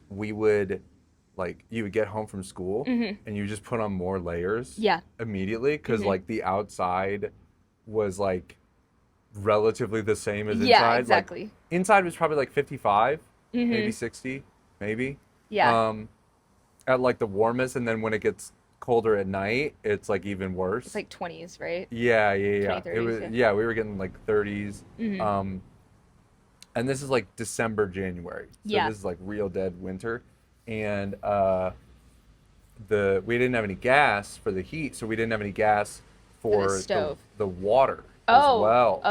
Speaker 2: we would, like, you would get home from school and you just put on more layers
Speaker 1: Yeah.
Speaker 2: immediately because like the outside was like relatively the same as inside.
Speaker 1: Yeah, exactly.
Speaker 2: Like, inside was probably like 55, maybe 60, maybe.
Speaker 1: Yeah.
Speaker 2: At like the warmest, and then when it gets colder at night, it's like even worse.
Speaker 1: It's like 20s, right?
Speaker 2: Yeah.
Speaker 1: 20,
Speaker 2: It
Speaker 1: 30s,
Speaker 2: was,
Speaker 1: yeah.
Speaker 2: yeah, we were getting like 30s. And this is like December, January. So
Speaker 1: Yeah.
Speaker 2: this is like real dead winter. And we didn't have any gas for the heat, so we didn't have any gas for
Speaker 1: stove.
Speaker 2: the water as well.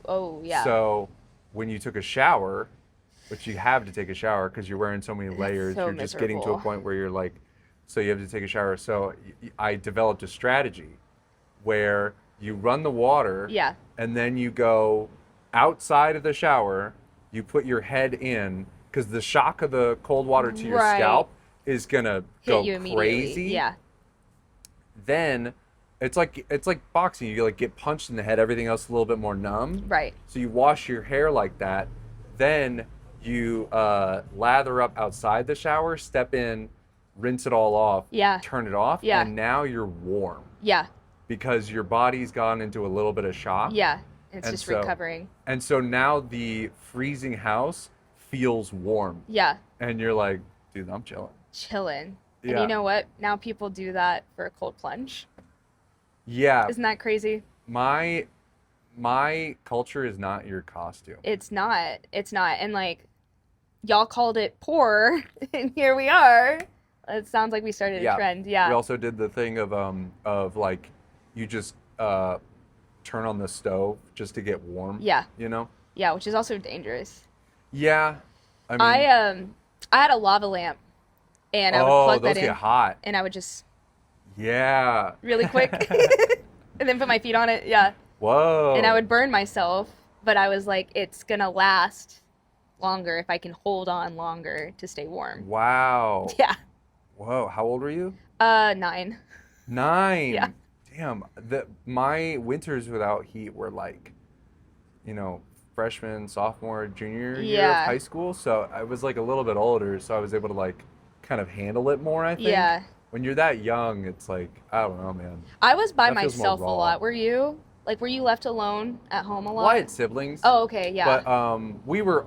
Speaker 1: Oh, yeah.
Speaker 2: So when you took a shower, which you have to take a shower because you're wearing so many layers,
Speaker 1: so
Speaker 2: you're just getting to a
Speaker 1: miserable.
Speaker 2: point where you're like, so you have to take a shower. So I developed a strategy where you run the water,
Speaker 1: Yeah.
Speaker 2: and then you go outside of the shower, you put your head in, because the shock of the cold water to your
Speaker 1: Right.
Speaker 2: scalp is gonna
Speaker 1: Hit
Speaker 2: go
Speaker 1: you immediately.
Speaker 2: crazy.
Speaker 1: Yeah.
Speaker 2: Then it's like boxing. You like get punched in the head, everything else a little bit more numb.
Speaker 1: Right.
Speaker 2: So you wash your hair like that, then you lather up outside the shower, step in, rinse it all off,
Speaker 1: Yeah.
Speaker 2: turn it off,
Speaker 1: Yeah.
Speaker 2: and now you're warm
Speaker 1: Yeah.
Speaker 2: because your body's gone into a little bit of shock.
Speaker 1: Yeah. It's
Speaker 2: And
Speaker 1: just
Speaker 2: so-
Speaker 1: recovering.
Speaker 2: And so now the freezing house feels warm.
Speaker 1: Yeah.
Speaker 2: And you're like, dude, I'm chilling.
Speaker 1: Chilling. And
Speaker 2: Yeah.
Speaker 1: you know what? Now people do that for a cold plunge.
Speaker 2: Yeah.
Speaker 1: Isn't that crazy?
Speaker 2: My culture is not your costume.
Speaker 1: It's not. It's not. And like, y'all called it poor, and here we are. It sounds like we started a trend. Yeah.
Speaker 2: We also did the thing of like, you just turn on the stove just to get warm.
Speaker 1: Yeah.
Speaker 2: You know?
Speaker 1: Yeah, which is also dangerous.
Speaker 2: Yeah. I mean,
Speaker 1: I had a lava lamp, and I would plug
Speaker 2: those
Speaker 1: that
Speaker 2: get
Speaker 1: in,
Speaker 2: hot.
Speaker 1: and I would just
Speaker 2: Yeah.
Speaker 1: really quick, and then put my feet on it. Yeah.
Speaker 2: Whoa.
Speaker 1: And I would burn myself, but I was like, it's gonna last longer if I can hold on longer to stay warm.
Speaker 2: Wow.
Speaker 1: Yeah.
Speaker 2: Whoa. How old were you?
Speaker 1: 9.
Speaker 2: 9.
Speaker 1: Yeah.
Speaker 2: Damn. My winters without heat were like, freshman, sophomore, junior year
Speaker 1: Yeah.
Speaker 2: of high school. So I was like a little bit older, so I was able to like kind of handle it more, I think.
Speaker 1: Yeah.
Speaker 2: When you're that young, it's like, I don't know, man.
Speaker 1: I was by
Speaker 2: That feels more
Speaker 1: myself a
Speaker 2: raw.
Speaker 1: lot. Were you? Like, were you left alone at home a lot?
Speaker 2: Well, I had siblings.
Speaker 1: Oh, okay, yeah.
Speaker 2: But we were,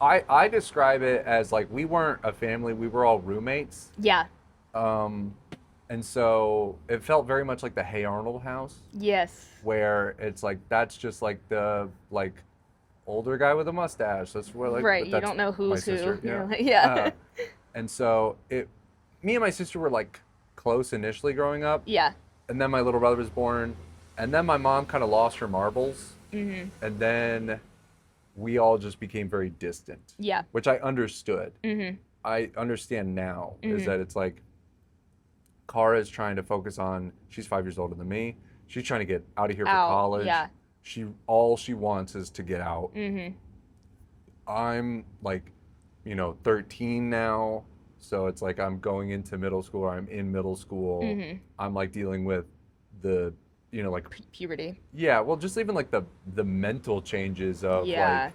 Speaker 2: I describe it as like we weren't a family, we were all roommates.
Speaker 1: Yeah.
Speaker 2: And so it felt very much like the Hey Arnold house,
Speaker 1: Yes.
Speaker 2: where it's like that's just like the like older guy with a mustache. That's where like
Speaker 1: Right,
Speaker 2: but
Speaker 1: you
Speaker 2: that's
Speaker 1: don't know
Speaker 2: my
Speaker 1: who's who.
Speaker 2: sister,
Speaker 1: You're like, yeah.
Speaker 2: And so me and my sister were like close initially growing up,
Speaker 1: Yeah.
Speaker 2: and then my little brother was born, and then my mom kind of lost her marbles,
Speaker 1: Mm-hmm.
Speaker 2: and then we all just became very distant,
Speaker 1: Yeah.
Speaker 2: which I understood.
Speaker 1: Mm-hmm.
Speaker 2: I understand now is
Speaker 1: Mhm.
Speaker 2: that it's like Cara is trying to focus on, she's 5 years older than me. She's trying to get out of here for college.
Speaker 1: Yeah.
Speaker 2: All she wants is to get out.
Speaker 1: Mm-hmm.
Speaker 2: I'm like, 13 now. So it's like I'm going into middle school, or I'm in middle school.
Speaker 1: Mm-hmm.
Speaker 2: I'm like dealing with the, like,
Speaker 1: Puberty.
Speaker 2: yeah, well, just even like the mental changes of
Speaker 1: Yeah.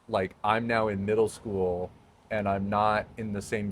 Speaker 2: like I'm now in middle school and I'm not in the same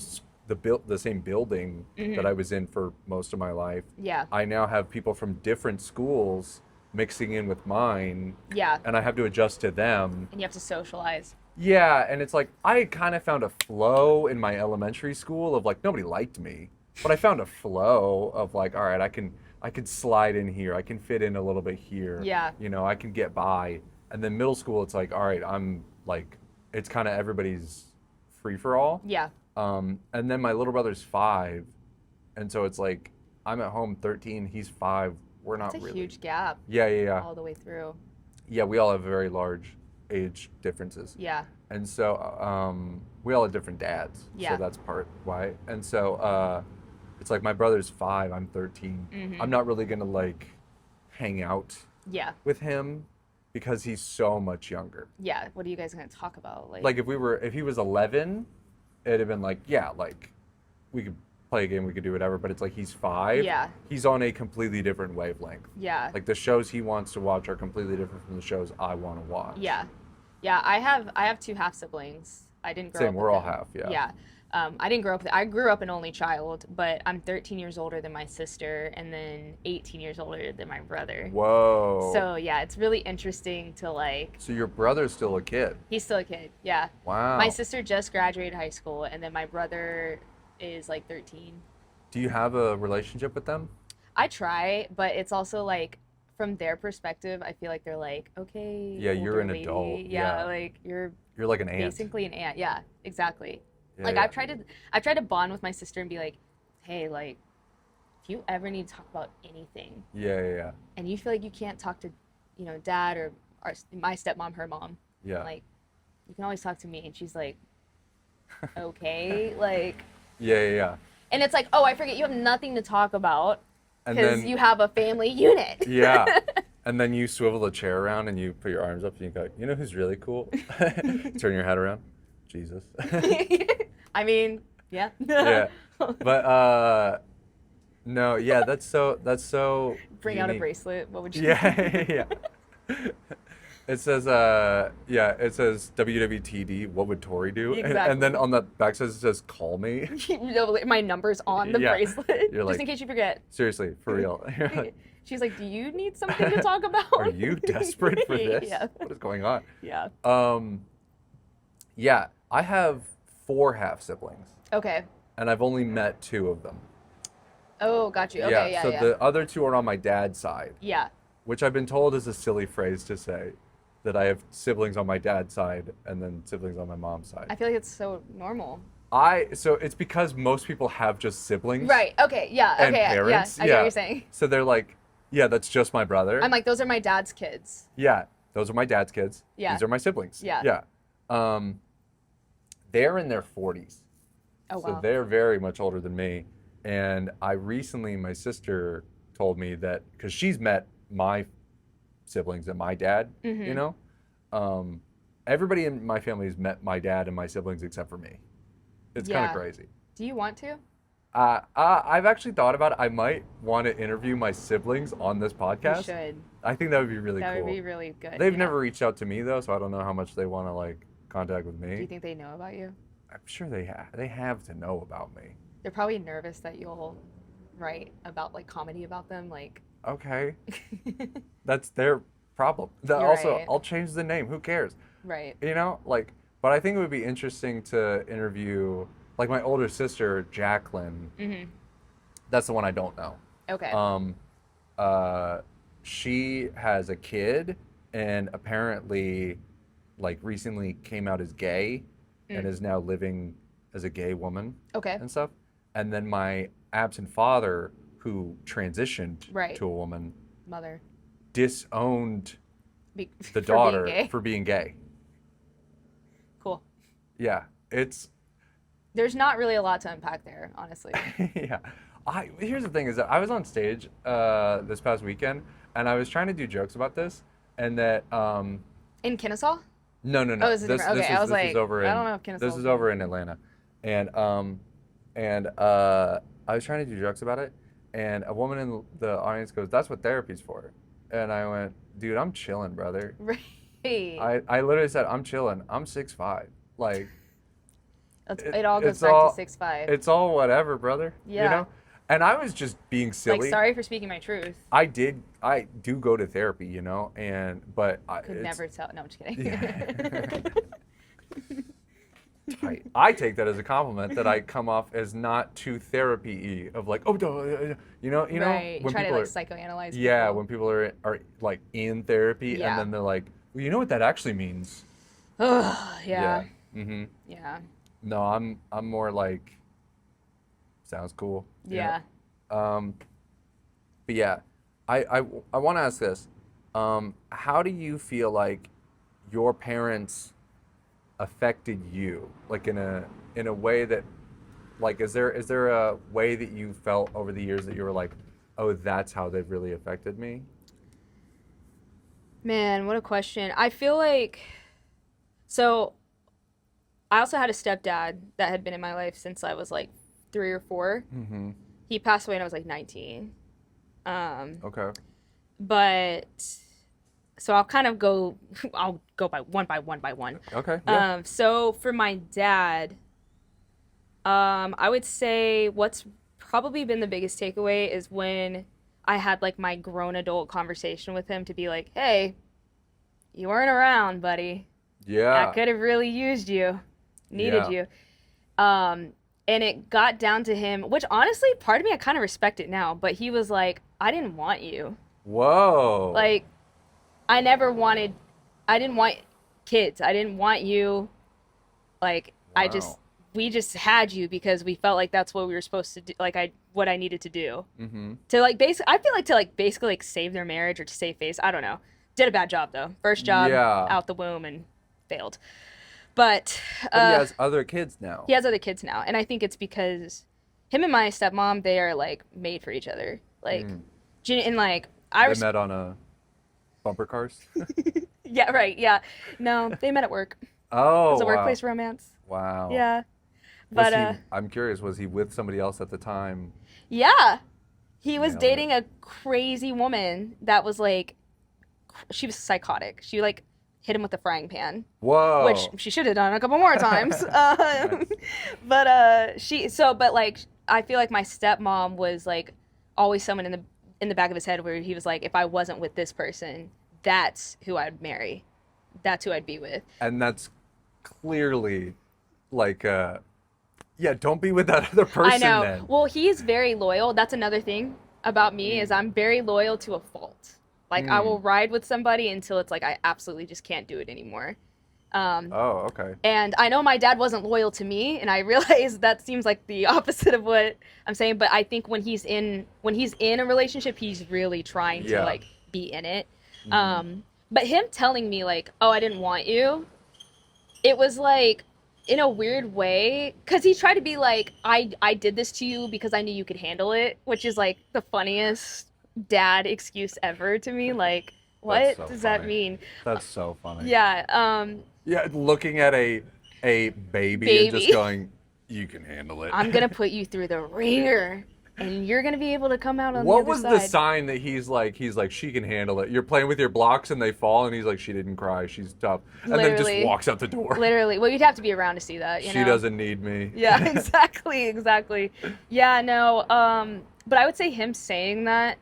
Speaker 2: the same building
Speaker 1: Mhm.
Speaker 2: that I was in for most of my life.
Speaker 1: Yeah.
Speaker 2: I now have people from different schools mixing in with mine,
Speaker 1: Yeah.
Speaker 2: and I have to adjust to them.
Speaker 1: And you have to socialize.
Speaker 2: Yeah, and it's like I kind of found a flow in my elementary school of like nobody liked me, but I found a flow of like, all right, I can I could slide in here. I can fit in a little bit here.
Speaker 1: Yeah.
Speaker 2: You know, I can get by. And then middle school, it's like, all right, I'm like, it's kind of everybody's free for all.
Speaker 1: Yeah.
Speaker 2: And then my little brother's 5, and so it's like I'm at home 13, he's 5. We're not
Speaker 1: It's a
Speaker 2: really.
Speaker 1: huge gap.
Speaker 2: Yeah.
Speaker 1: All the way through.
Speaker 2: Yeah, we all have very large age differences.
Speaker 1: Yeah.
Speaker 2: And so we all have different dads.
Speaker 1: Yeah.
Speaker 2: So that's part why. And so it's like my brother's 5, I'm 13.
Speaker 1: Mm-hmm.
Speaker 2: I'm not really gonna like hang out
Speaker 1: Yeah.
Speaker 2: with him because he's so much younger.
Speaker 1: Yeah. What are you guys gonna talk about?
Speaker 2: Like if he was 11, it'd have been like, yeah, like we could play a game, we could do whatever, but it's like he's 5.
Speaker 1: Yeah.
Speaker 2: He's on a completely different wavelength.
Speaker 1: Yeah.
Speaker 2: Like the shows he wants to watch are completely different from the shows I want to watch.
Speaker 1: Yeah. Yeah. I have 2 half siblings. I didn't grow up
Speaker 2: Same,
Speaker 1: with
Speaker 2: we're all
Speaker 1: them.
Speaker 2: half, yeah.
Speaker 1: Yeah. I didn't grow up I grew up an only child, but I'm 13 years older than my sister and then 18 years older than my brother.
Speaker 2: Whoa.
Speaker 1: So yeah, it's really interesting to like.
Speaker 2: So your brother's still a kid.
Speaker 1: He's still a kid. Yeah.
Speaker 2: Wow.
Speaker 1: My sister just graduated high school, and then my brother is like 13.
Speaker 2: Do you have a relationship with them?
Speaker 1: I try, but it's also like from their perspective, I feel like they're like, okay.
Speaker 2: Yeah, you're
Speaker 1: older
Speaker 2: an
Speaker 1: lady.
Speaker 2: Yeah.
Speaker 1: Yeah, like you're
Speaker 2: like an aunt.
Speaker 1: basically an aunt. Yeah, exactly.
Speaker 2: Yeah,
Speaker 1: like
Speaker 2: yeah.
Speaker 1: I've tried to bond with my sister and be like, hey, like, if you ever need to talk about anything,
Speaker 2: Yeah.
Speaker 1: and you feel like you can't talk to, dad or my stepmom, her mom,
Speaker 2: Yeah.
Speaker 1: like, you can always talk to me. And she's like, okay, like.
Speaker 2: Yeah.
Speaker 1: And it's like, oh, I forget you have nothing to talk about
Speaker 2: And
Speaker 1: because
Speaker 2: then
Speaker 1: you have a family unit.
Speaker 2: Yeah. And then you swivel the chair around and you put your arms up and you go, you know who's really cool? Turn your head around. Jesus.
Speaker 1: I mean, yeah.
Speaker 2: Yeah. But no, yeah, that's so
Speaker 1: Bring out a
Speaker 2: unique.
Speaker 1: bracelet. What would you
Speaker 2: Yeah. It says WWTD, what would Tori do?
Speaker 1: Exactly.
Speaker 2: And then on the back it says call me.
Speaker 1: My number's on the
Speaker 2: Yeah.
Speaker 1: bracelet.
Speaker 2: You're
Speaker 1: just
Speaker 2: like,
Speaker 1: in case you forget.
Speaker 2: Seriously, for real.
Speaker 1: She's like, do you need something to talk about?
Speaker 2: Are you desperate for this?
Speaker 1: Yeah.
Speaker 2: What is going on?
Speaker 1: Yeah.
Speaker 2: Yeah, I have 4 half siblings,
Speaker 1: Okay.
Speaker 2: and I've only met 2 of them.
Speaker 1: Oh, got you. Okay, yeah,
Speaker 2: so
Speaker 1: yeah.
Speaker 2: the other 2 are on my dad's side,
Speaker 1: Yeah.
Speaker 2: which I've been told is a silly phrase to say, that I have siblings on my dad's side and then siblings on my mom's side.
Speaker 1: I feel like it's so normal.
Speaker 2: So it's because most people have just siblings.
Speaker 1: Right. Okay. Yeah.
Speaker 2: And
Speaker 1: Okay.
Speaker 2: parents.
Speaker 1: Yeah. I get what you're saying.
Speaker 2: So they're like, yeah, that's just my brother.
Speaker 1: I'm like, those are my dad's kids.
Speaker 2: Yeah, those are my dad's kids.
Speaker 1: Yeah.
Speaker 2: These are my siblings.
Speaker 1: Yeah.
Speaker 2: Yeah. They're in their 40s.
Speaker 1: Oh, wow.
Speaker 2: So they're very much older than me. And my sister told me that, because she's met my siblings and my dad,
Speaker 1: Mm-hmm.
Speaker 2: Everybody in my family has met my dad and my siblings except for me. It's kind
Speaker 1: Yeah.
Speaker 2: of crazy.
Speaker 1: Do you want to?
Speaker 2: I've actually thought about it. I might want to interview my siblings on this podcast.
Speaker 1: You should.
Speaker 2: I think that would be really
Speaker 1: That
Speaker 2: cool.
Speaker 1: would be really good.
Speaker 2: They've
Speaker 1: yeah.
Speaker 2: never reached out to me though, so I don't know how much they want to like contact with me.
Speaker 1: Do you think they know about you?
Speaker 2: I'm sure they have to know about me.
Speaker 1: They're probably nervous that you'll write about like comedy about them, like.
Speaker 2: Okay, that's their problem.
Speaker 1: You're
Speaker 2: Also,
Speaker 1: right.
Speaker 2: I'll change the name. Who cares?
Speaker 1: Right.
Speaker 2: Like, but I think it would be interesting to interview like my older sister, Jacqueline.
Speaker 1: Mm-hmm.
Speaker 2: That's the one I don't know.
Speaker 1: Okay.
Speaker 2: She has a kid and apparently like recently came out as gay and is now living as a gay woman
Speaker 1: Okay.
Speaker 2: and stuff. And then my absent father, who transitioned
Speaker 1: Right.
Speaker 2: to a woman,
Speaker 1: Mother.
Speaker 2: disowned
Speaker 1: The
Speaker 2: the daughter for being gay.
Speaker 1: Cool.
Speaker 2: Yeah, it's
Speaker 1: There's not really a lot to unpack there, honestly.
Speaker 2: yeah. Here's the thing is that I was on stage this past weekend and I was trying to do jokes about this and that
Speaker 1: In Kennesaw?
Speaker 2: no.
Speaker 1: Oh, is it different? Okay, I was
Speaker 2: this
Speaker 1: like,
Speaker 2: is over
Speaker 1: I
Speaker 2: in,
Speaker 1: don't know if Kennesaw
Speaker 2: this
Speaker 1: was
Speaker 2: is over in Atlanta. And I was trying to do jokes about it and a woman in the audience goes, "That's what therapy's for." And I went, "Dude, I'm chilling, brother."
Speaker 1: Right.
Speaker 2: I literally said, "I'm chilling. I'm 6'5". Like
Speaker 1: It all goes
Speaker 2: it's
Speaker 1: back
Speaker 2: all-
Speaker 1: to 6'5".
Speaker 2: it's all whatever, brother.
Speaker 1: Yeah.
Speaker 2: You know? And I was just being silly.
Speaker 1: Like, sorry for speaking my truth.
Speaker 2: I do go to therapy, but
Speaker 1: Could never tell. No, I'm just kidding.
Speaker 2: Yeah. tight. I take that as a compliment that I come off as not too therapy-y of like, oh,
Speaker 1: Right.
Speaker 2: when
Speaker 1: Try to
Speaker 2: people
Speaker 1: like
Speaker 2: are,
Speaker 1: psychoanalyze
Speaker 2: yeah,
Speaker 1: people.
Speaker 2: when people are like in therapy and
Speaker 1: Yeah.
Speaker 2: then they're like, well, you know what that actually means?
Speaker 1: Ugh,
Speaker 2: Yeah.
Speaker 1: yeah.
Speaker 2: Mm-hmm.
Speaker 1: Yeah.
Speaker 2: No, I'm more like, sounds cool.
Speaker 1: Yeah.
Speaker 2: Um, but yeah, I want to ask this. How do you feel like your parents affected you, like in a way that, like, is there a way that you felt over the years that you were like, oh, that's how they've really affected me?
Speaker 1: Man, what a question. I feel like so I also had a stepdad that had been in my life since I was like 3 or 4.
Speaker 2: Mm-hmm.
Speaker 1: He passed away when I was like 19. Um,
Speaker 2: Okay.
Speaker 1: but so I'll kind of go I'll go by one by one by one.
Speaker 2: Okay. Yeah.
Speaker 1: So for my dad, I would say what's probably been the biggest takeaway is when I had like my grown adult conversation with him to be like, "Hey, you weren't around, buddy. I
Speaker 2: Yeah.
Speaker 1: could have really used you, needed
Speaker 2: Yeah.
Speaker 1: you." And it got down to him, which honestly, part of me I kind of respect it now, but he was like, "I didn't want you.
Speaker 2: Whoa.
Speaker 1: Like, I didn't want kids. I didn't want you. Like,
Speaker 2: Wow.
Speaker 1: we just had you because we felt like that's what we were supposed to do. Like, what I needed to do
Speaker 2: Mm-hmm.
Speaker 1: to like I feel like to like basically like save their marriage or to save face. I don't know. Did a bad job though. First job
Speaker 2: Yeah.
Speaker 1: out the womb and failed. But
Speaker 2: But he has other kids now.
Speaker 1: he has other kids now, and I think it's because him and my stepmom, they are like made for each other. Like,
Speaker 2: Mm.
Speaker 1: and like
Speaker 2: They met on a bumper cars.
Speaker 1: yeah, right, yeah. No, they met at work. It
Speaker 2: Oh,
Speaker 1: was a
Speaker 2: wow.
Speaker 1: workplace romance.
Speaker 2: Wow.
Speaker 1: Yeah,
Speaker 2: Was
Speaker 1: but
Speaker 2: he, I'm curious, was he with somebody else at the time?
Speaker 1: yeah, he was
Speaker 2: Nailed it.
Speaker 1: dating a crazy woman that was like, she was psychotic. She like hit him with a frying pan,
Speaker 2: Whoa.
Speaker 1: which she should have done a couple more times.
Speaker 2: Nice.
Speaker 1: But like, I feel like my stepmom was like always someone in the back of his head where he was like, if I wasn't with this person, that's who I'd marry, that's who I'd be with.
Speaker 2: And that's clearly like, yeah, don't be with that other person
Speaker 1: I know.
Speaker 2: then.
Speaker 1: Well, he's very loyal. That's another thing about me is I'm very loyal to a fault. Like I will ride with somebody until it's like I absolutely just can't do it anymore.
Speaker 2: Oh, okay.
Speaker 1: And I know my dad wasn't loyal to me, and I realize that seems like the opposite of what I'm saying. But I think when he's in a relationship, he's really trying to
Speaker 2: Yeah.
Speaker 1: like be in it. But him telling me like, "Oh, I didn't want you," it was like in a weird way because he tried to be like, I did this to you because I knew you could handle it," which is like the funniest dad excuse ever to me. Like, what
Speaker 2: so
Speaker 1: does that
Speaker 2: funny.
Speaker 1: mean?
Speaker 2: That's so funny.
Speaker 1: Yeah.
Speaker 2: Yeah, looking at a baby and just
Speaker 1: Baby.
Speaker 2: going, you can handle it.
Speaker 1: I'm gonna put you through the ringer, and you're gonna be able to come out on the
Speaker 2: What
Speaker 1: other
Speaker 2: was
Speaker 1: side.
Speaker 2: the sign that he's like she can handle it? You're playing with your blocks and they fall and he's like she didn't cry, she's tough. And then
Speaker 1: Literally.
Speaker 2: just walks out the door.
Speaker 1: Literally. Well, you'd have to be around to see that. You
Speaker 2: She
Speaker 1: know?
Speaker 2: doesn't need me.
Speaker 1: Yeah. Exactly. Yeah. No. But I would say him saying that,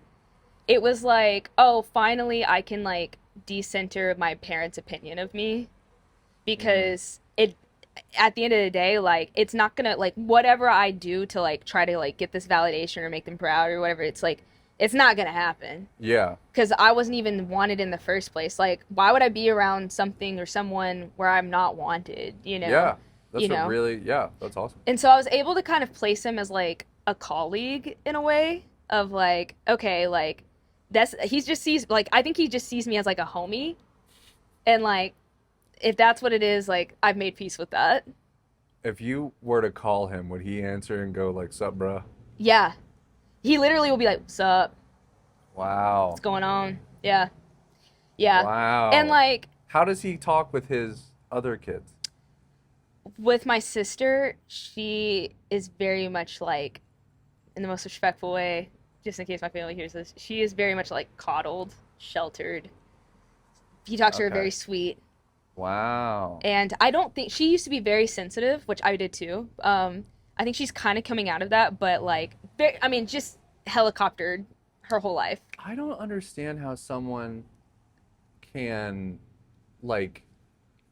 Speaker 1: it was like, oh, finally I can like decenter my parents' opinion of me because it at the end of the day, like it's not gonna like whatever I do to like try to like get this validation or make them proud or whatever, it's like it's not gonna happen
Speaker 2: Yeah.
Speaker 1: because I wasn't even wanted in the first place. Like, why would I be around something or someone where I'm not wanted? You know?
Speaker 2: Yeah. That's
Speaker 1: You know?
Speaker 2: that's awesome.
Speaker 1: And so I was able to kind of place him as like a colleague in a way of like, okay, like he just sees like I think he just sees me as like a homie, and like if that's what it is, like I've made peace with that.
Speaker 2: If you were to call him, would he answer and go like, "Sup, bruh"?
Speaker 1: Yeah, he literally will be like, "What's up?
Speaker 2: Wow.
Speaker 1: What's going on?" Yeah, yeah.
Speaker 2: Wow.
Speaker 1: And like
Speaker 2: how does he talk with his other kids?
Speaker 1: with my sister, she is very much like, in the most respectful way, just in case my family hears this, she is very much like coddled, sheltered. He talks to her
Speaker 2: Okay.
Speaker 1: very sweet.
Speaker 2: Wow.
Speaker 1: And I don't think she used to be very sensitive, which I did too. I think she's kind of coming out of that, but like, I mean, just helicoptered her whole life.
Speaker 2: I don't understand how someone can like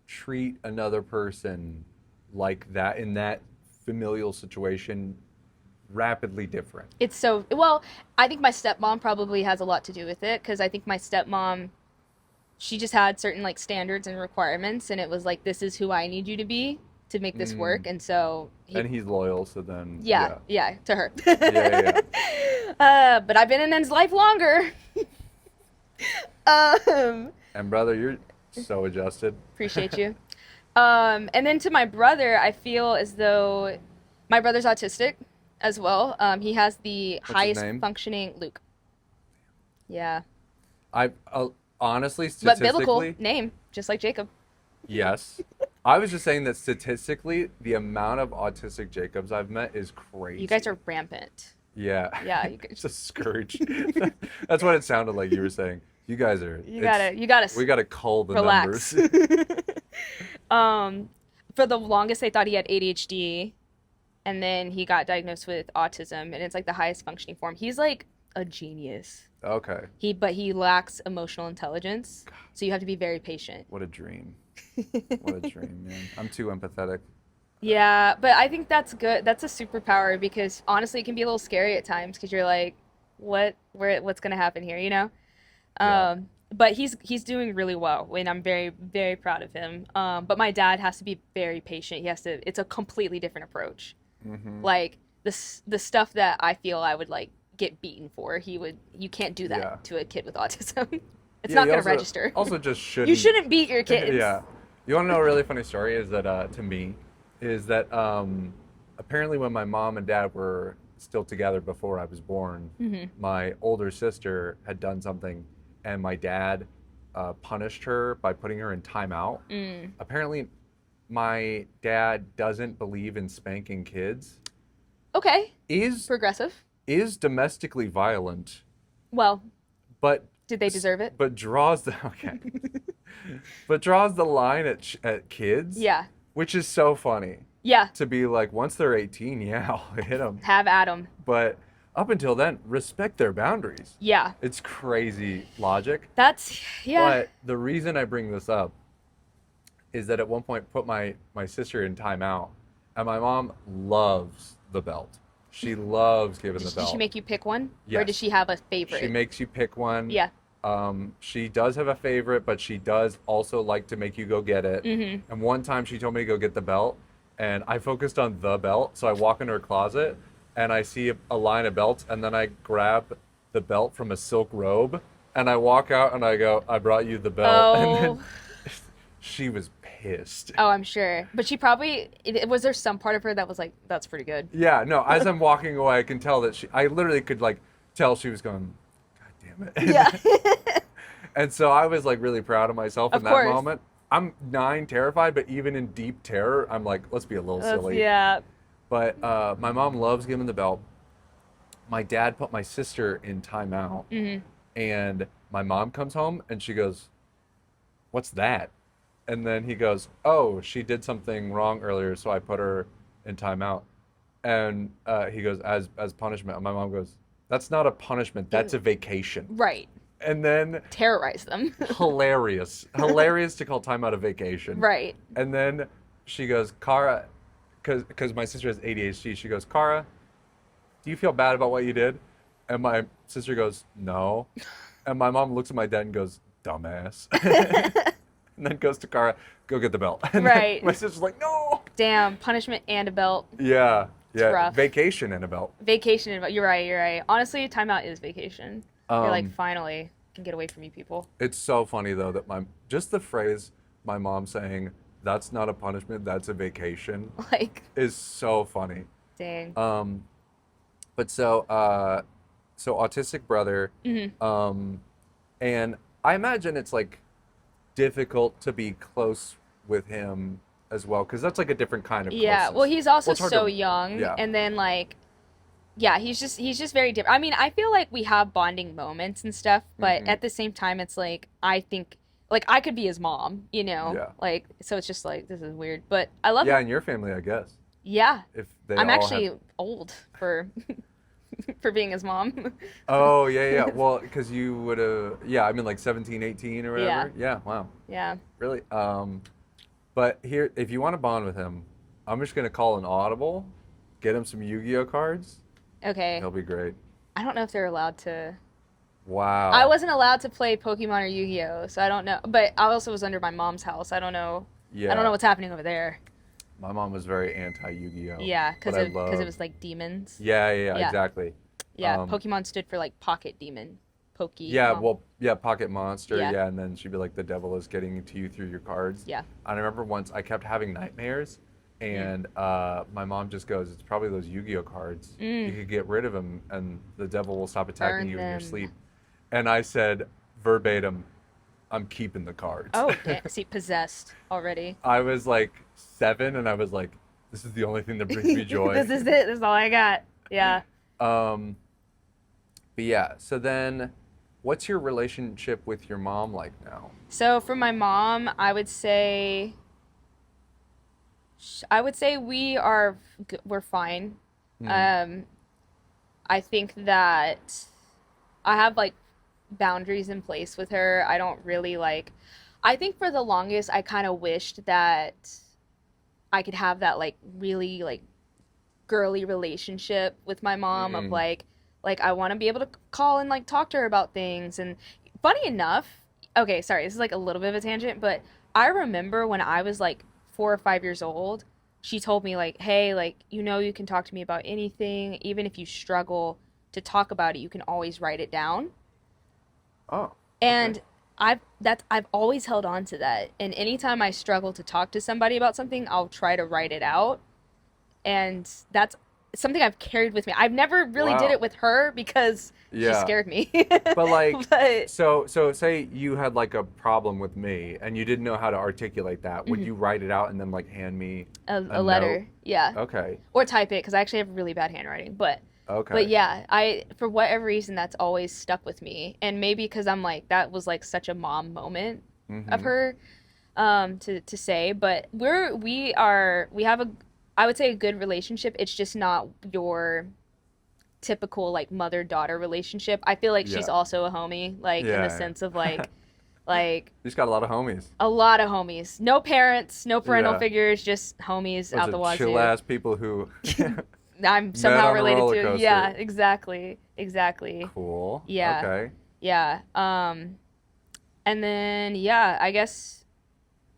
Speaker 2: treat another person like that in that familial situation rapidly different?
Speaker 1: It's so, well, I think my stepmom probably has a lot to do with it because I think my stepmom, she just had certain like standards and requirements, and it was like, this is who I need you to be to make this work. And so
Speaker 2: And he's loyal, so then
Speaker 1: yeah, to her.
Speaker 2: Yeah.
Speaker 1: But I've been in his life longer.
Speaker 2: And brother, you're so adjusted.
Speaker 1: Appreciate you. And then to my brother, I feel as though my brother's autistic as well. He has the
Speaker 2: What's his
Speaker 1: highest
Speaker 2: name?
Speaker 1: functioning Luke. Yeah.
Speaker 2: I honestly,
Speaker 1: But biblical
Speaker 2: statistically,
Speaker 1: name, just like Jacob.
Speaker 2: yes. I was just saying that statistically, the amount of autistic Jacobs I've met is crazy.
Speaker 1: You guys are rampant.
Speaker 2: Yeah.
Speaker 1: Yeah, you guys.
Speaker 2: It's a scourge. That's what it sounded like you were saying. You guys are.
Speaker 1: You gotta.
Speaker 2: We gotta cull the
Speaker 1: relax.
Speaker 2: numbers.
Speaker 1: For the longest, they thought he had ADHD, and then he got diagnosed with autism, and it's like the highest functioning form. He's like a genius.
Speaker 2: Okay.
Speaker 1: But he lacks emotional intelligence, so you have to be very patient.
Speaker 2: What a dream. What a dream, man. I'm too empathetic.
Speaker 1: Yeah, but I think that's good. That's a superpower because honestly, it can be a little scary at times because you're like, what's gonna happen here, you know?
Speaker 2: Yeah.
Speaker 1: But he's doing really well, and I'm very, very proud of him. But my dad has to be very patient. It's a completely different approach.
Speaker 2: Mm-hmm.
Speaker 1: Like the stuff that I feel I would like get beaten for, you can't do that to a kid with autism. It's not going to register.
Speaker 2: Also, just shouldn't.
Speaker 1: You shouldn't beat your kids.
Speaker 2: Yeah. You want to know a really funny story? Is that to me, is that apparently when my mom and dad were still together before I was born, my older sister had done something, and my dad punished her by putting her in timeout. Apparently, my dad doesn't believe in spanking kids.
Speaker 1: Okay.
Speaker 2: Is
Speaker 1: progressive.
Speaker 2: Is domestically violent.
Speaker 1: Well.
Speaker 2: But.
Speaker 1: Did they deserve it?
Speaker 2: But draws the but draws the line at kids.
Speaker 1: Yeah.
Speaker 2: Which is so funny.
Speaker 1: Yeah.
Speaker 2: To be like, once they're 18, yeah, I'll hit them.
Speaker 1: Have at them.
Speaker 2: But up until then, respect their boundaries.
Speaker 1: Yeah.
Speaker 2: It's crazy logic.
Speaker 1: That's
Speaker 2: But the reason I bring this up is that at one point put my sister in timeout, and my mom loves the belt. She loves giving the belt.
Speaker 1: Did she make you pick one?
Speaker 2: Yes.
Speaker 1: Or does she have a favorite?
Speaker 2: She makes you pick one.
Speaker 1: Yeah.
Speaker 2: She does have a favorite, but she does also like to make you go get it.
Speaker 1: Mm-hmm.
Speaker 2: And one time she told me to go get the belt, and I focused on the belt. So I walk into her closet, and I see a line of belts, and then I grab the belt from a silk robe, and I walk out, and I go, I brought you the belt.
Speaker 1: Oh.
Speaker 2: And then she was pissed.
Speaker 1: Oh, I'm sure. But she probably, was there some part of her that was like, that's pretty good?
Speaker 2: Yeah, no, as I'm walking away, I can tell that I literally could like tell she was going, God damn it.
Speaker 1: Yeah.
Speaker 2: And so I was like really proud of myself in that moment. I'm 9, terrified, but even in deep terror, I'm like, let's be a little silly.
Speaker 1: Yeah.
Speaker 2: But my mom loves giving the belt. My dad put my sister in timeout.
Speaker 1: Mm-hmm.
Speaker 2: And my mom comes home and she goes, what's that? And then he goes, oh, she did something wrong earlier, so I put her in timeout. And he goes, as punishment. And my mom goes, that's not a punishment, that's a vacation.
Speaker 1: Right.
Speaker 2: And then
Speaker 1: terrorize them.
Speaker 2: hilarious to call timeout a vacation.
Speaker 1: Right.
Speaker 2: And then she goes, Cara, because my sister has ADHD, she goes, Cara, do you feel bad about what you did? And my sister goes, no. And my mom looks at my dad and goes, dumbass. And then goes to Cara, go get the belt. And
Speaker 1: right.
Speaker 2: My sister's like, no.
Speaker 1: Damn, punishment and a belt.
Speaker 2: Yeah.
Speaker 1: It's rough.
Speaker 2: Vacation and a belt.
Speaker 1: Vacation and a belt. You're right. Honestly, timeout is vacation. You're like, finally, can get away from you people.
Speaker 2: It's so funny though that just the phrase my mom saying, that's not a punishment, that's a vacation,
Speaker 1: like,
Speaker 2: is so funny.
Speaker 1: Dang.
Speaker 2: But so autistic brother,
Speaker 1: mm-hmm.
Speaker 2: And I imagine it's like difficult to be close with him as well, because that's like a different kind of closeness.
Speaker 1: Yeah, well, he's also so young, and then like, yeah, he's just very different. I mean, I feel like we have bonding moments and stuff, but at the same time, it's like, I think, like, I could be his mom, you know?
Speaker 2: Yeah.
Speaker 1: Like, so it's just like, this is weird, but I love him.
Speaker 2: Yeah, in your family, I guess.
Speaker 1: Yeah.
Speaker 2: If they
Speaker 1: I'm actually old for for being his mom.
Speaker 2: Oh, yeah. Well, because you would have, I mean, like 17, 18 or whatever. Yeah, wow.
Speaker 1: Yeah.
Speaker 2: Really? But here, if you want to bond with him, I'm just gonna call an audible, get him some Yu-Gi-Oh cards.
Speaker 1: Okay.
Speaker 2: He'll be great.
Speaker 1: I don't know if they're allowed to.
Speaker 2: Wow.
Speaker 1: I wasn't allowed to play Pokemon or Yu-Gi-Oh, so I don't know. But I also was under my mom's house. I don't know.
Speaker 2: Yeah.
Speaker 1: I don't know what's happening over there.
Speaker 2: My mom was very anti Yu-Gi-Oh.
Speaker 1: Yeah, because
Speaker 2: but I
Speaker 1: it
Speaker 2: loved-
Speaker 1: was like demons.
Speaker 2: Yeah,
Speaker 1: Yeah.
Speaker 2: exactly.
Speaker 1: Yeah, Pokemon stood for like pocket demon.
Speaker 2: Yeah, well, yeah, Pocket Monster,
Speaker 1: Yeah.
Speaker 2: yeah, and then she'd be like, the devil is getting to you through your cards.
Speaker 1: Yeah.
Speaker 2: And I remember once I kept having nightmares, and my mom just goes, it's probably those Yu-Gi-Oh cards. You could get rid of them, and the devil will stop attacking
Speaker 1: Burn
Speaker 2: you in your
Speaker 1: them.
Speaker 2: sleep. And I said, verbatim, I'm keeping the cards.
Speaker 1: Oh, see, possessed already.
Speaker 2: I was like 7, and I was like, this is the only thing that brings me joy.
Speaker 1: This is it. This is all I got. Yeah.
Speaker 2: But yeah, so then what's your relationship with your mom like now?
Speaker 1: So for my mom, I would say we're fine. I think that I have like boundaries in place with her. I don't really like. I think for the longest, I kind of wished that I could have that like really like girly relationship with my mom of like I want to be able to call and like talk to her about things. And funny enough, okay, sorry, this is like a little bit of a tangent, but I remember when I was like 4 or 5 years old, she told me like, hey, like, you know, you can talk to me about anything, even if you struggle to talk about it, you can always write it down.
Speaker 2: Oh.
Speaker 1: And I've always held on to that. And anytime I struggle to talk to somebody about something, I'll try to write it out. And that's something I've carried with me. I've never really did it with her because she scared me.
Speaker 2: But like, so say you had like a problem with me and you didn't know how to articulate that. Would you write it out and then like hand me
Speaker 1: a letter?
Speaker 2: note?
Speaker 1: Yeah.
Speaker 2: Okay.
Speaker 1: Or type it because I actually have really bad handwriting. But yeah, for whatever reason that's always stuck with me, and maybe because I'm like that was like such a mom moment of her to say. But we have I would say a good relationship. It's just not your typical like mother-daughter relationship. I feel like she's also a homie, like in the sense of like
Speaker 2: She's got a lot of homies.
Speaker 1: A lot of homies. No parents, no parental figures, just homies out the wazoo.
Speaker 2: Chill ass people who
Speaker 1: I'm somehow related to.
Speaker 2: Coaster.
Speaker 1: Yeah, exactly.
Speaker 2: Cool.
Speaker 1: Yeah.
Speaker 2: Okay.
Speaker 1: Yeah. And then I guess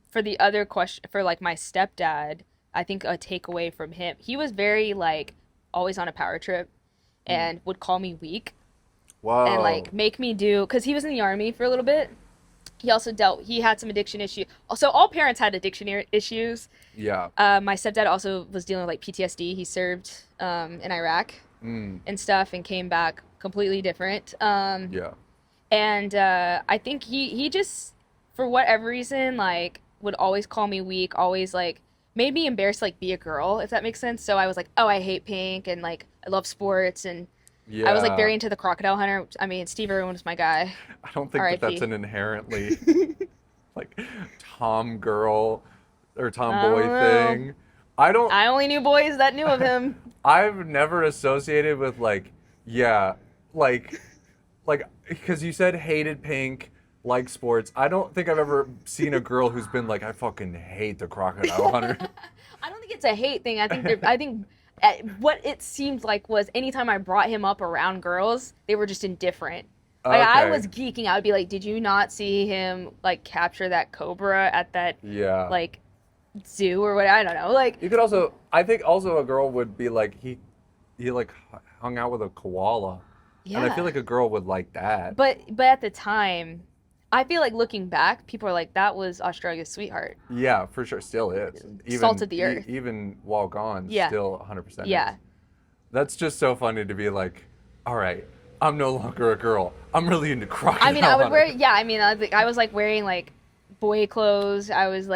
Speaker 1: for the other question, for like my stepdad, I think a takeaway from him, he was very like always on a power trip and would call me weak.
Speaker 2: Whoa.
Speaker 1: And like make me do, because he was in the army for a little bit. He had some addiction issues. Also, all parents had addiction issues.
Speaker 2: Yeah.
Speaker 1: My stepdad also was dealing with like PTSD. He served in Iraq and stuff and came back completely different.
Speaker 2: Yeah.
Speaker 1: And I think he just, for whatever reason, like would always call me weak, always like made me embarrassed to like be a girl, if that makes sense. So I was like, oh, I hate pink and like I love sports, and I was like very into the Crocodile Hunter. I mean, Steve Irwin was my guy.
Speaker 2: I don't think that's an inherently like tom girl or tomboy thing. I
Speaker 1: only knew boys that knew of him.
Speaker 2: I've never associated with like because you said hated pink, like sports. I don't think I've ever seen a girl who's been like, I fucking hate the Crocodile Hunter.
Speaker 1: I don't think it's a hate thing. I think what it seemed like was anytime I brought him up around girls, they were just indifferent. Like I was geeking out. I'd be like, did you not see him like capture that cobra at that like zoo or what? I don't know. Like
Speaker 2: you could also, I think also a girl would be like he like hung out with a koala. Yeah. And I feel like a girl would like that.
Speaker 1: But at the time, I feel like looking back, people are like, that was Australia's sweetheart.
Speaker 2: Yeah, for sure. Still is.
Speaker 1: Salt of the earth.
Speaker 2: Even while gone, still 100%
Speaker 1: is.
Speaker 2: That's just so funny to be like, all right, I'm no longer a girl. I'm really into Crocodile
Speaker 1: I mean, I would wear, I was like wearing like boy clothes. I was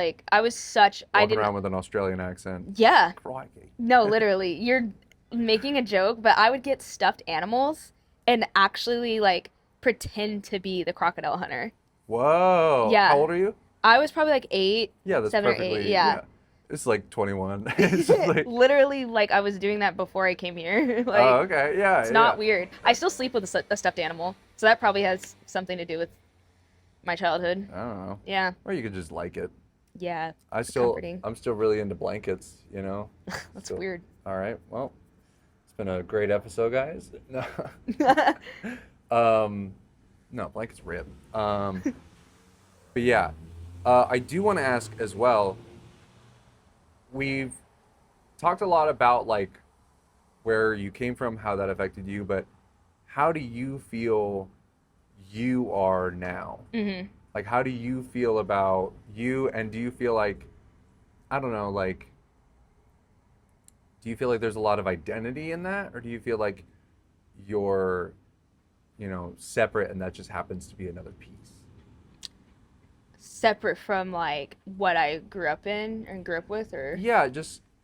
Speaker 1: such...
Speaker 2: Walking around with an Australian accent.
Speaker 1: Yeah.
Speaker 2: Crikey.
Speaker 1: No, literally. You're making a joke, but I would get stuffed animals and actually like pretend to be the Crocodile Hunter.
Speaker 2: Whoa.
Speaker 1: Yeah.
Speaker 2: How old are you?
Speaker 1: I was probably like 8.
Speaker 2: Yeah, that's
Speaker 1: 7
Speaker 2: perfectly,
Speaker 1: or 8. Yeah.
Speaker 2: It's like 21. It's like...
Speaker 1: Literally, like I was doing that before I came here. Like,
Speaker 2: oh, okay. Yeah.
Speaker 1: It's not weird. I still sleep with a stuffed animal, so that probably has something to do with my childhood.
Speaker 2: I don't know.
Speaker 1: Yeah.
Speaker 2: Or you could just like it.
Speaker 1: Yeah.
Speaker 2: I'm still really into blankets, you know?
Speaker 1: That's
Speaker 2: So,
Speaker 1: weird.
Speaker 2: all right. Well, it's been a great episode, guys. No. No, blankets rip. But yeah, I do want to ask as well. We've talked a lot about like where you came from, how that affected you, but how do you feel you are now?
Speaker 1: Mm-hmm.
Speaker 2: Like, how do you feel about you? And do you feel like, I don't know, like, do you feel like there's a lot of identity in that? Or do you feel like you're, separate and that just happens to be another piece?
Speaker 1: Separate from like what I grew up in and grew up with, or
Speaker 2: Yeah,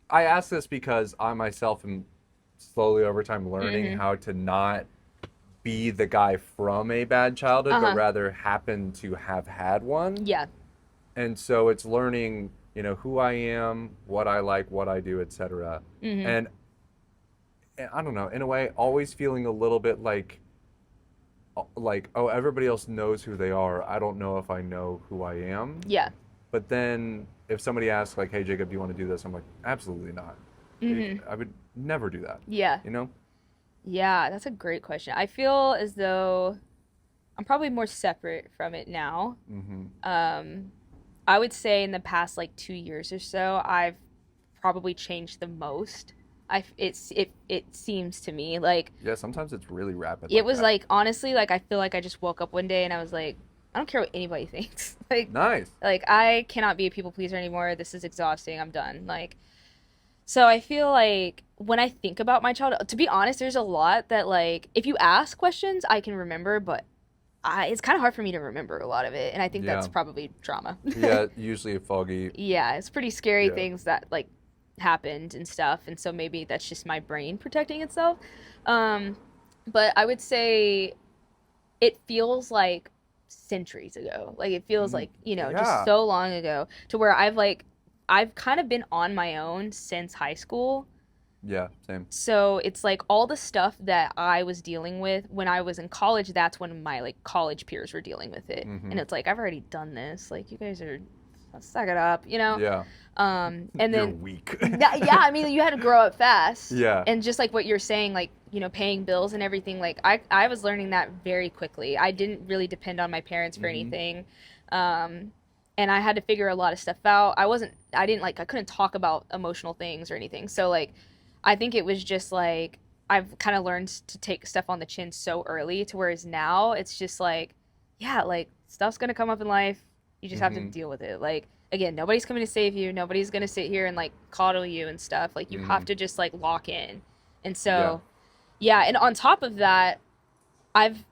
Speaker 2: I ask this because I myself am slowly over time learning
Speaker 1: mm-hmm.
Speaker 2: how to not be the guy from a bad childhood, but rather happen to have had one.
Speaker 1: Yeah.
Speaker 2: And so it's learning, who I am, what I like, what I do, etc.
Speaker 1: Mm-hmm.
Speaker 2: And I don't know, in a way, always feeling a little bit like, oh, everybody else knows who they are. I don't know if I know who I am.
Speaker 1: Yeah.
Speaker 2: But then if somebody asks like, hey, Jacob, do you want to do this? I'm like, absolutely not.
Speaker 1: Mm-hmm.
Speaker 2: I would never do that.
Speaker 1: Yeah. Yeah, that's a great question. I feel as though I'm probably more separate from it now.
Speaker 2: Mm-hmm.
Speaker 1: I would say in the past like 2 years or so, I've probably changed the most. It seems to me like
Speaker 2: yeah, sometimes it's really rapid.
Speaker 1: It was that. Like honestly, like I feel like I just woke up one day and I was like, I don't care what anybody thinks. Like
Speaker 2: nice.
Speaker 1: Like I cannot be a people pleaser anymore. This is exhausting. I'm done. Like so I feel like when I think about my childhood, to be honest, there's a lot that like if you ask questions, I can remember, but it's kind of hard for me to remember a lot of it, and I think that's probably trauma.
Speaker 2: Yeah, usually foggy.
Speaker 1: Yeah, it's pretty scary things that like happened and stuff, and so maybe that's just my brain protecting itself. But I would say it feels like centuries ago. Like it feels like, just so long ago to where I've kind of been on my own since high school.
Speaker 2: Yeah, same.
Speaker 1: So it's like all the stuff that I was dealing with when I was in college, that's when my like college peers were dealing with it. Mm-hmm. And it's like, I've already done this. Like you guys are, suck it up, Yeah. And then
Speaker 2: you're weak.
Speaker 1: Yeah, I mean, you had to grow up fast.
Speaker 2: Yeah.
Speaker 1: And just like what you're saying, like, paying bills and everything, like I was learning that very quickly. I didn't really depend on my parents for anything. And I had to figure a lot of stuff out. I couldn't talk about emotional things or anything. So like, I think it was just like, I've kind of learned to take stuff on the chin so early to whereas now it's just like, yeah, like stuff's going to come up in life. You just have to deal with it. Like, again, nobody's coming to save you. Nobody's going to sit here and like coddle you and stuff. Like you have to just like lock in. And so, yeah. And on top of that, I've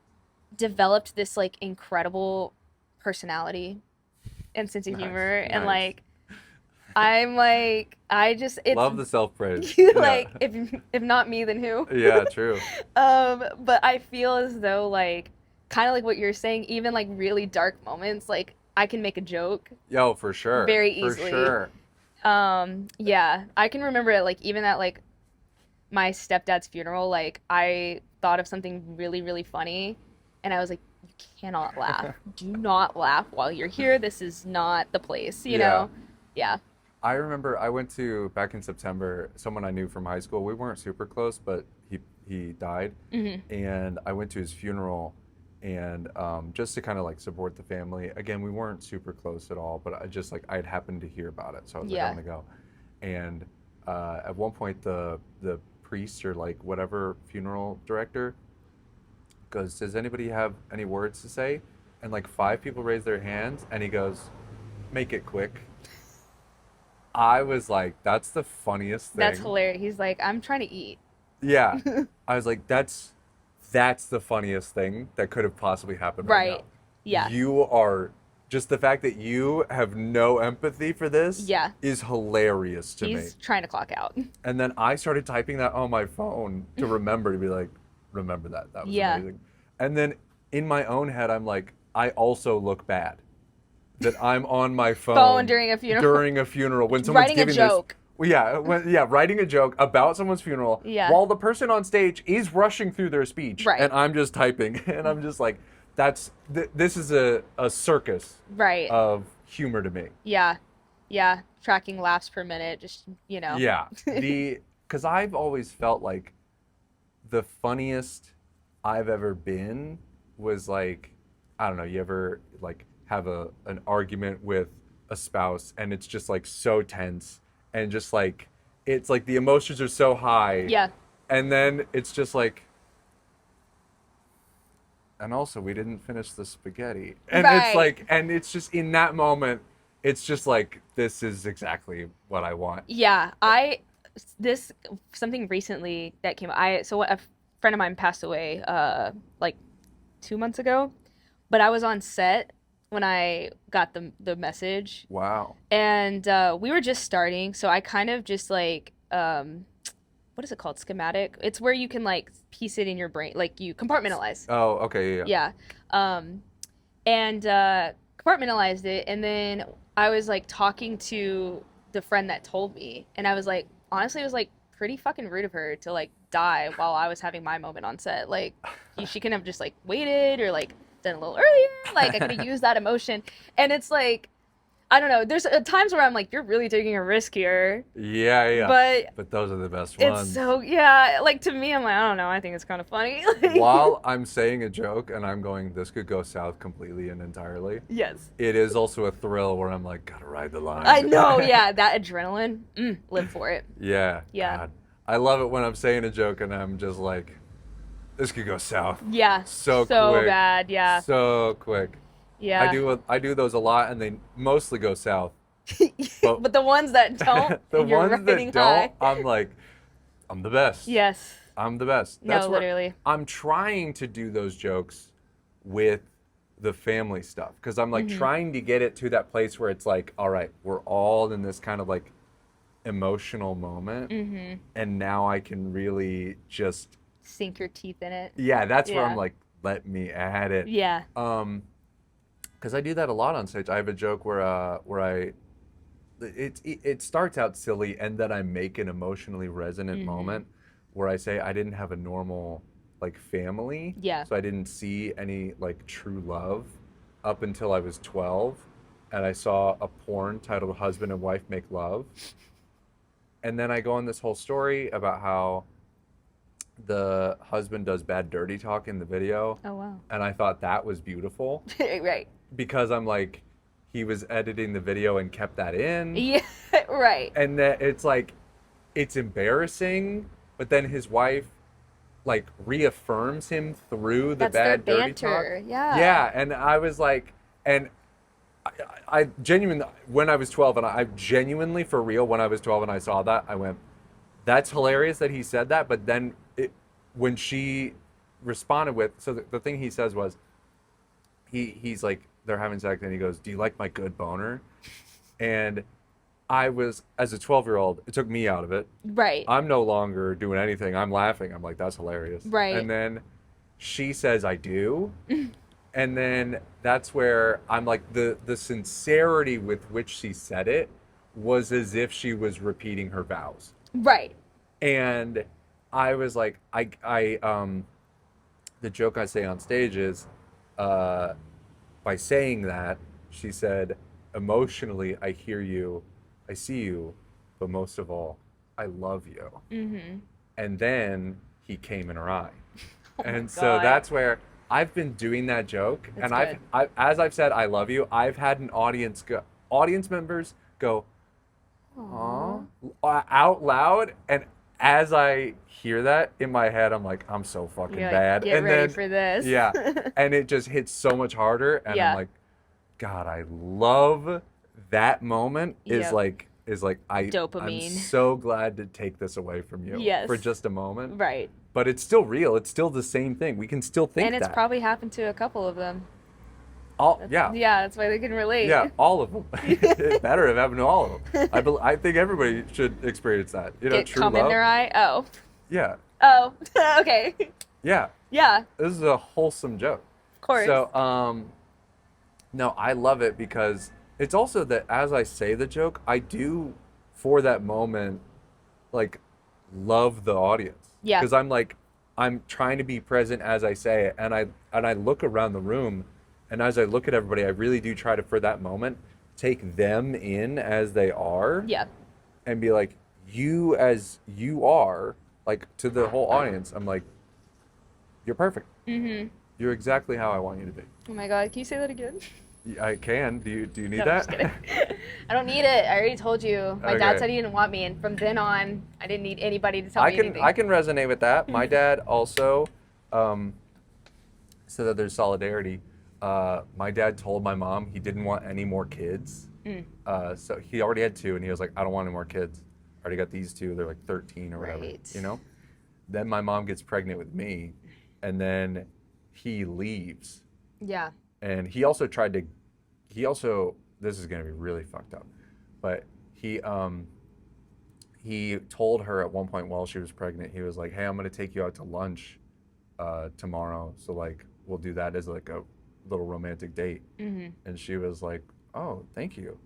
Speaker 1: developed this like incredible personality and sense of humor. And like, I'm like, it's
Speaker 2: love the self-praise.
Speaker 1: Like if not me, then who?
Speaker 2: Yeah, true.
Speaker 1: But I feel as though like kind of like what you're saying, even like really dark moments, like I can make a joke.
Speaker 2: Yo, for sure.
Speaker 1: Very easily.
Speaker 2: For sure.
Speaker 1: Yeah, I can remember it like even at like my stepdad's funeral, like I thought of something really, really funny and I was like, you cannot laugh. Do not laugh while you're here. This is not the place, you know? Yeah.
Speaker 2: I remember I went to, back in September, someone I knew from high school. We weren't super close, but he died. Mm-hmm. And I went to his funeral and just to kind of like support the family. Again, we weren't super close at all, but I had happened to hear about it. So I was like, I'm going to go. And at one point, the priest or like whatever funeral director goes, does anybody have any words to say? And like 5 people raised their hands and he goes, make it quick. I was like, that's the funniest thing.
Speaker 1: That's hilarious. He's like, I'm trying to eat.
Speaker 2: Yeah. I was like, that's the funniest thing that could have possibly happened right now.
Speaker 1: Yeah.
Speaker 2: You are, just the fact that you have no empathy for this is hilarious to me.
Speaker 1: He's trying to clock out.
Speaker 2: And then I started typing that on my phone to remember, to be like, remember that. That was amazing. And then in my own head, I'm like, I also look bad. That I'm on my phone
Speaker 1: during a funeral
Speaker 2: when someone's
Speaker 1: writing
Speaker 2: giving
Speaker 1: a joke.
Speaker 2: Writing a joke about someone's funeral while the person on stage is rushing through their speech and I'm just typing and I'm just like, this is a circus of humor to me.
Speaker 1: Yeah. Yeah, tracking laughs per minute, just,
Speaker 2: Yeah. Because I've always felt like the funniest I've ever been was like, I don't know, you ever like have an argument with a spouse and it's just like so tense and just like it's like the emotions are so high.
Speaker 1: Yeah.
Speaker 2: And then it's just like, and also we didn't finish the spaghetti. And it's
Speaker 1: Right.
Speaker 2: like, and it's just in that moment, it's just like, this is exactly what I want.
Speaker 1: Yeah, this something recently that came. So a friend of mine passed away like 2 months ago, but I was on set when I got the message,
Speaker 2: Wow.
Speaker 1: and we were just starting, so I kind of just like what is it called? Schematic. It's where you can like piece it in your brain, like you compartmentalize.
Speaker 2: Oh, okay, yeah.
Speaker 1: Yeah. And compartmentalized it, and then I was like talking to the friend that told me, and I was like, honestly, it was like pretty fucking rude of her to like die while I was having my moment on set. Like, she could have just like waited or like done a little earlier. Like, I could have used that emotion, and it's like, I don't know. There's times where I'm like, you're really taking a risk here.
Speaker 2: Yeah. But those are the best ones.
Speaker 1: It's so, yeah. Like, to me, I'm like, I don't know. I think it's kind of funny.
Speaker 2: While I'm saying a joke and I'm going, this could go south completely and entirely.
Speaker 1: Yes.
Speaker 2: It is also a thrill where I'm like, gotta ride the line.
Speaker 1: I know, yeah. That adrenaline, live for it.
Speaker 2: Yeah.
Speaker 1: Yeah.
Speaker 2: God. I love it when I'm saying a joke and I'm just like, this could go south.
Speaker 1: Yeah.
Speaker 2: So
Speaker 1: So
Speaker 2: quick.
Speaker 1: bad, yeah.
Speaker 2: So quick.
Speaker 1: Yeah.
Speaker 2: I do those a lot and they mostly go south.
Speaker 1: But the ones that don't,
Speaker 2: the
Speaker 1: and you're
Speaker 2: ones
Speaker 1: riding
Speaker 2: that don't,
Speaker 1: high.
Speaker 2: I'm like, I'm the best.
Speaker 1: Yes.
Speaker 2: I'm the best.
Speaker 1: No,
Speaker 2: where
Speaker 1: literally.
Speaker 2: I'm trying to do those jokes with the family stuff because I'm like trying to get it to that place where it's like, all right, we're all in this kind of like emotional moment, and now I can really just
Speaker 1: Sink your teeth in it.
Speaker 2: yeah. That's where
Speaker 1: Yeah.
Speaker 2: I'm like, let me add it.
Speaker 1: Yeah.
Speaker 2: Because I do that a lot on stage. I have a joke where it starts out silly and then I make an emotionally resonant moment where I say I didn't have a normal like family.
Speaker 1: Yeah.
Speaker 2: So I didn't see any like true love up until I was 12 and I saw a porn titled Husband and Wife Make Love. And then I go on this whole story about how the husband does bad dirty talk in the video.
Speaker 1: Oh, wow.
Speaker 2: And I thought that was beautiful.
Speaker 1: Right.
Speaker 2: Because I'm like, he was editing the video and kept that in.
Speaker 1: Yeah, right.
Speaker 2: And that it's like, it's embarrassing, but then his wife like reaffirms him through the
Speaker 1: That's their
Speaker 2: bad dirty
Speaker 1: banter.
Speaker 2: talk.
Speaker 1: Yeah.
Speaker 2: Yeah, and I was like, and I genuinely, when I was 12, and I genuinely, for real, when I was 12 and I saw that, I went, that's hilarious that he said that, but then when she responded with, so the thing he says was, he's like, they're having sex and he goes, do you like my good boner? And I was, as a 12-year-old, it took me out of it.
Speaker 1: Right.
Speaker 2: I'm no longer doing anything. I'm laughing. I'm like, that's hilarious.
Speaker 1: Right.
Speaker 2: And then she says, I do. And then that's where I'm like, the sincerity with which she said it was as if she was repeating her vows.
Speaker 1: Right.
Speaker 2: And I was like, the joke I say on stage is, by saying that, she said, emotionally, I hear you, I see you, but most of all, I love you. And then he came in her eye. And so
Speaker 1: God.
Speaker 2: that's where I've been doing that joke.
Speaker 1: That's
Speaker 2: And
Speaker 1: good.
Speaker 2: as I've said, I love you, I've had an audience members go, "Aw," out loud. And as I hear that in my head, I'm like, I'm so fucking
Speaker 1: You're like,
Speaker 2: bad.
Speaker 1: get
Speaker 2: and
Speaker 1: ready
Speaker 2: then,
Speaker 1: for this.
Speaker 2: Yeah. And it just hits so much harder. And
Speaker 1: Yeah.
Speaker 2: I'm like, God, I love that moment
Speaker 1: Yep.
Speaker 2: is like I'm
Speaker 1: Dopamine.
Speaker 2: so glad to take this away from you
Speaker 1: Yes.
Speaker 2: for just a moment.
Speaker 1: Right.
Speaker 2: But it's still real. It's still the same thing. We can still think
Speaker 1: And it's
Speaker 2: that.
Speaker 1: probably happened to a couple of them.
Speaker 2: Yeah.
Speaker 1: Yeah, that's why they can relate.
Speaker 2: Yeah, all of them. It better have happened to all of them. I think everybody should experience that. You know,
Speaker 1: Get
Speaker 2: true
Speaker 1: cum
Speaker 2: love.
Speaker 1: in their eye. Oh.
Speaker 2: Yeah.
Speaker 1: Oh. Okay.
Speaker 2: Yeah.
Speaker 1: Yeah.
Speaker 2: This is a wholesome joke.
Speaker 1: Of course.
Speaker 2: So, no, I love it because it's also that as I say the joke, I do, for that moment, like, love the audience.
Speaker 1: Yeah.
Speaker 2: Because I'm trying to be present as I say it, and I look around the room, and as I look at everybody, I really do try to, for that moment, take them in as they are
Speaker 1: Yeah.
Speaker 2: and be like, you as you are, like to the whole audience, I'm like, you're perfect.
Speaker 1: Mm-hmm.
Speaker 2: You're exactly how I want you to be.
Speaker 1: Oh my God, can you say that again?
Speaker 2: I can. Do you need
Speaker 1: No,
Speaker 2: that?
Speaker 1: I'm just kidding. I don't need it. I already told you. My dad
Speaker 2: Okay.
Speaker 1: said he didn't want me, and from then on, I didn't need anybody to tell me anything.
Speaker 2: I can resonate with that. My dad also said that there's solidarity. My dad told my mom he didn't want any more kids. So he already had 2, and he was like, I don't want any more kids. I already got these 2. They're like 13 or whatever,
Speaker 1: Right.
Speaker 2: you know? Then my mom gets pregnant with me, and then he leaves.
Speaker 1: Yeah.
Speaker 2: And this is going to be really fucked up, but he told her at one point while she was pregnant, he was like, hey, I'm going to take you out to lunch tomorrow. So like, we'll do that as like a little romantic date.
Speaker 1: Mm-hmm.
Speaker 2: And she was like, oh, thank you.